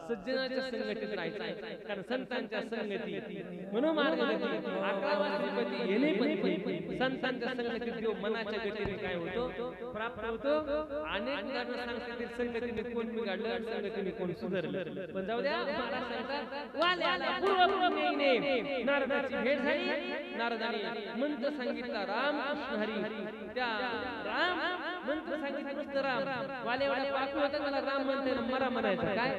सज्जनाच्या संगतीत राहायचं. कारण संतांच्या संगती म्हणून मार्गगती 11 वाजता येणे पण संतांच्या संगतीत देव मनाच्या गतीने काय होतो, प्राप्त होतो. अनेक उदाहरणं सांगतील संगतीने कोण बिघडलं, संगतीने कोण सुधारलं. पण जाऊ द्या. महाराज सांगतात वाल्याला पूर्वपुण्याने नारदाची भेट झाली. नारदाने मंत्र सांगितला राम कृष्ण हरी. त्या राम मंत्र सांगितलं नुसतं राम. वाले पापी होता त्याला राम म्हणते मरा म्हणायचं. काय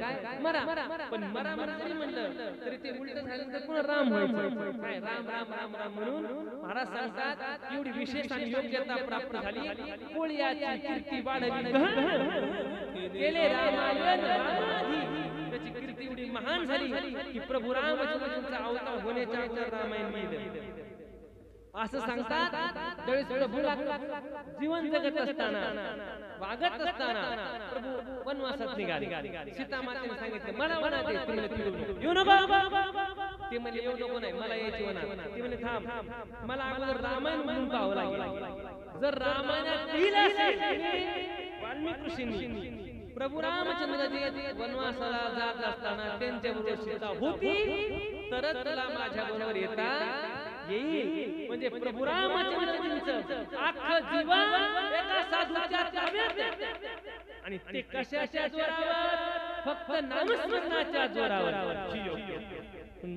मरा. पण मरा जरी म्हणलं तरी ते उलट झाल्यानंतर पुन्हा राम व्हायचं. काय राम राम राम राम म्हणून महाराज सांगतात एवढी विशेष आणि योग्यता प्राप्त झाली. कोळ्याची कीर्ती वाढली, गेले रामायण रामाधी. त्याची कीर्ती एवढी महान झाली की प्रभू रामचंद्रांचा अवतार होण्याच्या अगोदर रामायण लिहिलं. असं सांगतात. ज्यावेळेस प्रभूला जीवन जगत असताना वागत असताना प्रभू वनवासात निघाले. सीता मातेने सांगितलं मला वनात ये. ती म्हणे येऊ नको. ते म्हणे येऊ नको नाही मला यायची वनात. ती म्हणे थांब मला अगोदर रामायण म्हणून पाहावं लागेल. जर रामायणात लिहिलं असेल वाल्मिकी ऋषींनी प्रभू रामचंद्रजी वनवासाला जात असताना त्यांच्या बरोबर सीता होती तरच तुला माझ्या बरोबर येता येईल. म्हणजे प्रभू रामचंद्रजींचं अख्खं जीवन एका साधूच्या ताब्यात आणि ते कशाच्या जोरावर फक्त नामस्मरणाच्या जोरावर.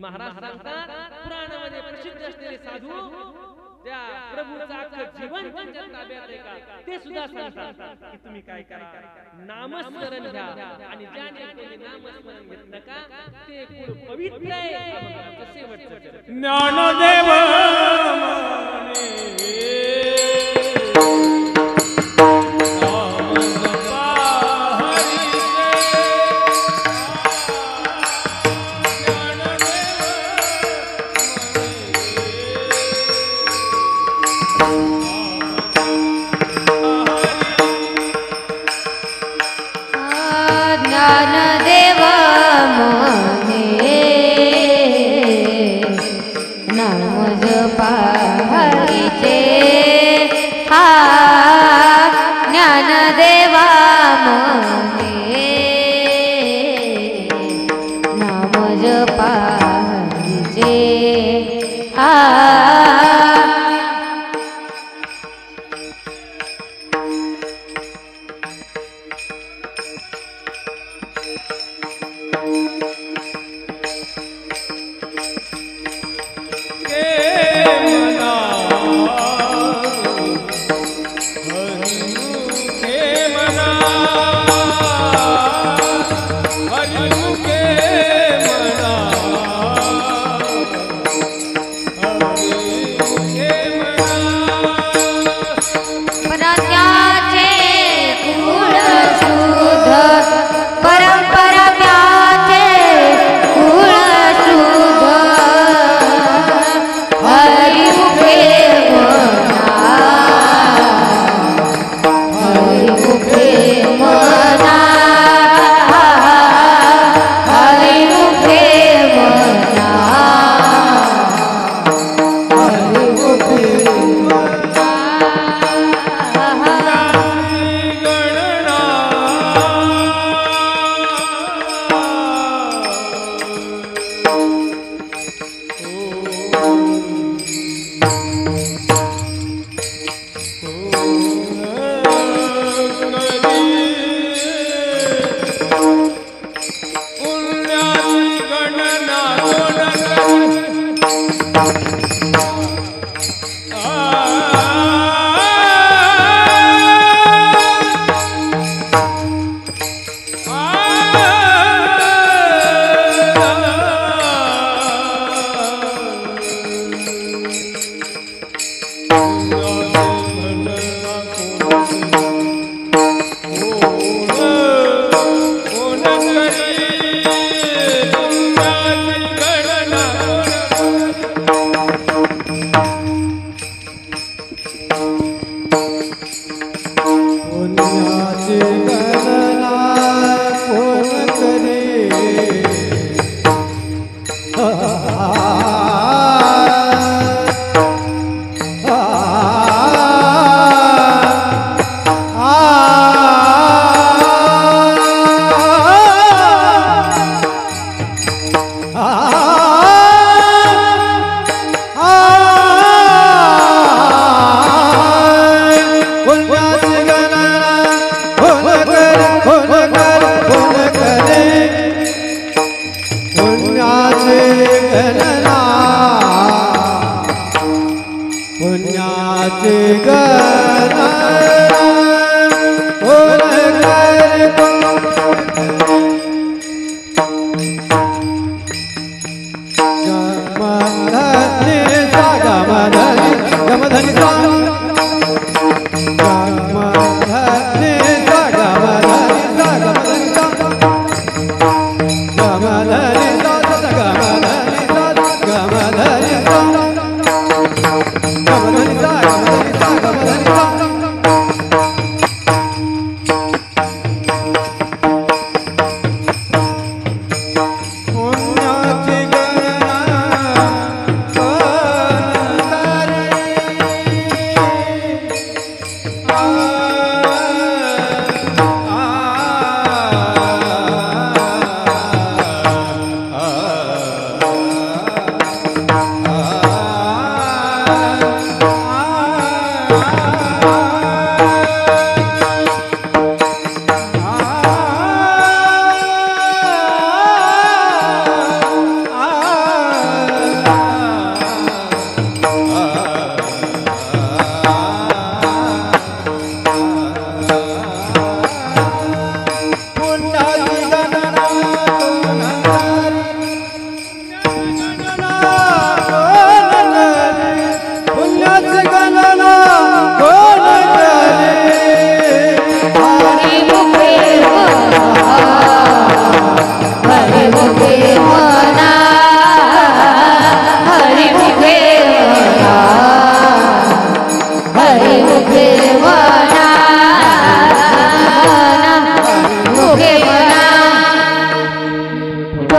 महाराज सांगतात पुराणामध्ये प्रसिद्ध असलेले साधू त्या प्रभूचं अख्खं जीवन त्यांच्या ताब्यात आहे का ते सुद्धा सांगतात की तुम्ही काय करा नामस्मरण घ्या आणि ज्याने कोणी नामस्मरण घेतलं का ते पवित्र आहे. शेवटचं ज्ञानदेव ज्ञानदेव म्हणे नाम जपा हरीचे. हा ज्ञानदेवा म्हणे नाम जपा हरीचे. हा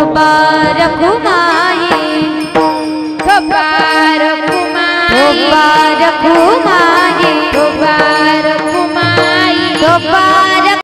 खपार कुमाई खपार कुमाई खपार कुमाई